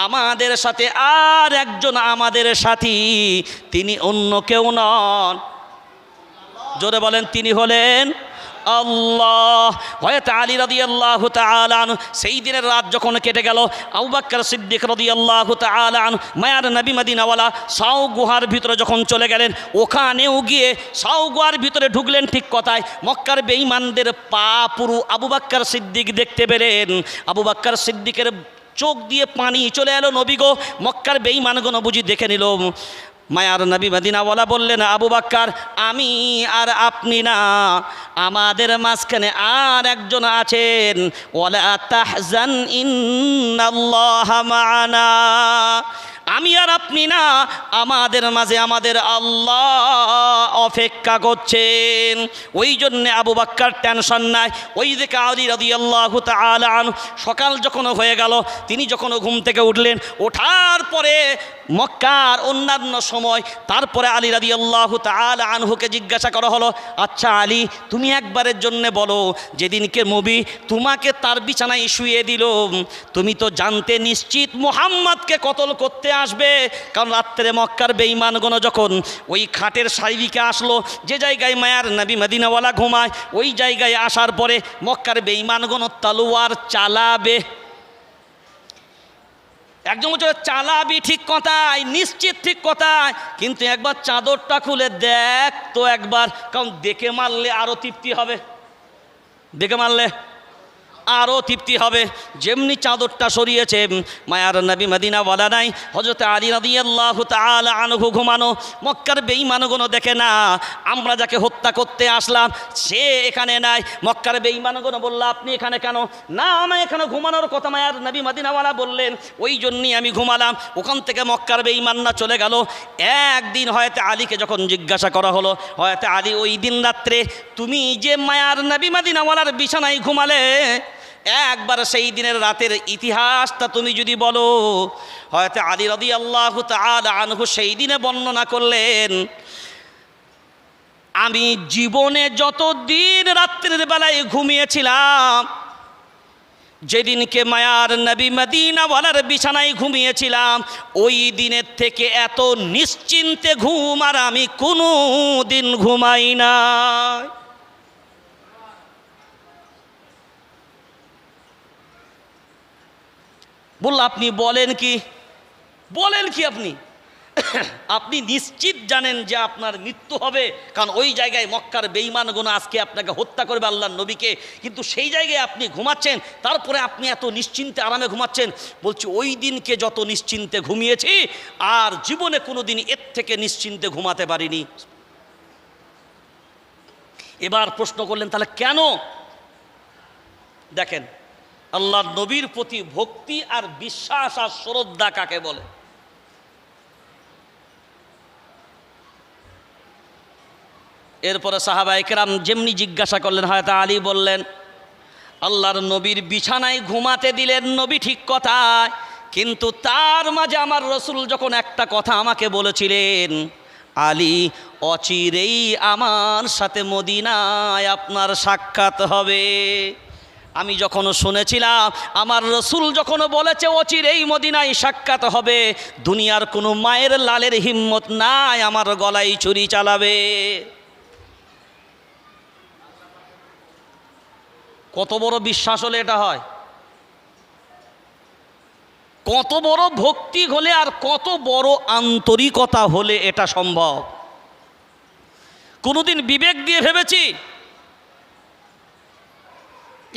আমাদের সাথে আর একজন আমাদের সাথী, তিনি অন্য কেউ নন। জোরে বলেন, তিনি হলেন আল্লাহ। হযরত আলী রাদিয়াল্লাহু তাআলা আনহু সেই দিনের রাত যখন কেটে গেল, আবু বকর সিদ্দিক রাদিয়াল্লাহু তাআলা আনহু মায়ার নবী মদিনাওয়ালা সাও গুহার ভিতরে যখন চলে গেলেন, ওখানেও গিয়ে সাও গুহার ভিতরে ঢুকলেন ঠিক কথায়। মক্কার বেঈমানদের পা পুরু আবু বকর সিদ্দিক দেখতে পেলেন। আবু বকর সিদ্দিকের চোখ দিয়ে পানি চলে এলো, নবী গো, মক্কার বেঈমানগণ বুঝি দেখে নিল। মায়ার নবী মদিনাওয়ালা বললেন, আবু বকর আমি আর আপনি না, আমাদের মাঝখানে আর একজন আছেন। ওয়ালা তাহজান ইন্নাল্লাহা মা'ানা, আমি আর আপনি না, আমাদের মাঝে আমাদের আল্লাহ অপেক্ষা করছেন। ওই জন্যে আবু বকর টেনশন নাই। ওই দিকে আলী রাদিয়াল্লাহু তাআলা আনহু সকাল যখন হয়ে গেল, তিনি যখন ঘুম থেকে উঠলেন, ওঠার পরে মক্কার অন্যান্য সময় তারপরে আলী রাদিয়াল্লাহু তাআলা আনহুকে জিজ্ঞাসা করা হলো, আচ্ছা আলী, তুমি একবারের জন্য বলো, যেদিনকে নবী তোমাকে তার বিছানায় শুয়ে দিল, তুমি তো জানতে নিশ্চিত মুহাম্মদকে কতল করতে আসবে, কারণ রাত্রে মক্কার বেঈমানগণ যখন ওই খাটের সাইদিকে আসলো, যে জায়গায় মায়ার নবী মদিনাওয়ালা ঘুমায়, ওই জায়গায় আসার পরে মক্কার বেঈমানগণ তলোয়ার চালাবে। একজন বলছে চালাবি, ঠিক কথাই, নিশ্চিত ঠিক কথাই, কিন্তু একবার চাদরটা খুলে দেখ তো একবার, কারণ দেখে মারলে আরো তৃপ্তি হবে, দেখে মারলে আরও তৃপ্তি হবে। যেমনি চাদরটা সরিয়েছে, মায়ার নবী মদিনাওয়ালা নাই, হযরত আলী রাদিয়াল্লাহু তাআলা আনহু ঘুমানো। মক্কার বেঈমানগণ দেখে না, আমরা যাকে হত্যা করতে আসলাম সে এখানে নাই। মক্কার বেঈমানগণ বলল, আপনি এখানে কেন? না, আমি এখানে ঘুমানোর কথা মায়ার নবী মদিনাওয়ালা বললেন, ওই জন্যই আমি ঘুমালাম। ওখান থেকে মক্কার বেঈমানরা চলে গেল। একদিন হয়তো আলীকে যখন জিজ্ঞাসা করা হলো, হয়তো আলী, ওই দিন রাত্রে তুমি যে মায়ার নবী মদিনাওয়ালার বিছানায় ঘুমালে, একবার সেই দিনের রাতের ইতিহাসটা তুমি যদি বলো। হয়তো আলী রাদিয়াল্লাহু তাআলা আনহু সেই দিনে বর্ণনা করলেন, আমি জীবনে যত দিন রাত্রির বেলায় ঘুমিয়েছিলাম, যেদিনকে মায়ার নবী মদিনাওয়ালার বিছানায় ঘুমিয়েছিলাম, ওই দিনের থেকে এত নিশ্চিন্তে ঘুম আর আমি কোনো দিন ঘুমাই না। বলল, আপনি বলেন কি, বলেন কি আপনি? আপনি নিশ্চিত জানেন যে আপনার মৃত্যু হবে, কারণ ওই জায়গায় মক্কার বেঈমানগণ আজকে আপনাকে হত্যা করবে, আল্লাহর নবীকে, কিন্তু সেই জায়গায় আপনি ঘুমাচ্ছেন, তারপরে আপনি এত নিশ্চিন্তে আরামে ঘুমাচ্ছেন। বলছি, ওই দিনকে যত নিশ্চিন্তে ঘুমিয়েছি আর জীবনে কোনো দিন এর থেকে নিশ্চিন্তে ঘুমাতে পারিনি। এবার প্রশ্ন করলেন, তাহলে কেন? দেখেন, আল্লাহর নবীর প্রতি ভক্তি আর বিশ্বাস আর শ্রদ্ধা কাকে বলে? এরপরে সাহাবায়ে কেরাম যেমনি জিজ্ঞাসা করলেন, হয়তো আলী বললেন, আল্লাহর নবীর বিছানায় ঘুমাতে দিলেন নবী, ঠিক কথা, কিন্তু তার মাঝে আমার রসুল যখন একটা কথা আমাকে বলেছিলেন, আলী, অচিরেই আমার সাথে মদিনায় আপনার সাক্ষাৎ হবে। আমি যখন শুনেছিলাম, আমার রসুল যখন বলেছে অচিরেই মদিনায় সাক্ষাৎ হবে, দুনিয়ার কোনো মায়ের লালের হিম্মত নাই আমার গলায় ছুরি চালাবে। কত বড় বিশ্বাস হলে এটা হয়, কত বড় ভক্তি হলে আর কত বড় আন্তরিকতা হলে এটা সম্ভব। কোনোদিন বিবেক দিয়ে ভেবেছি?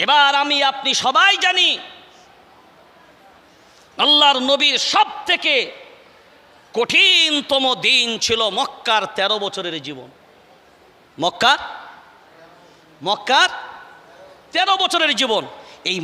এবার আমি আপনি সবাই জানি, আল্লাহর নবীর সব থেকে কঠিনতম দিন ছিল মক্কার 13 বছরের জীবন। মক্কার 13 বছরের জীবন। এই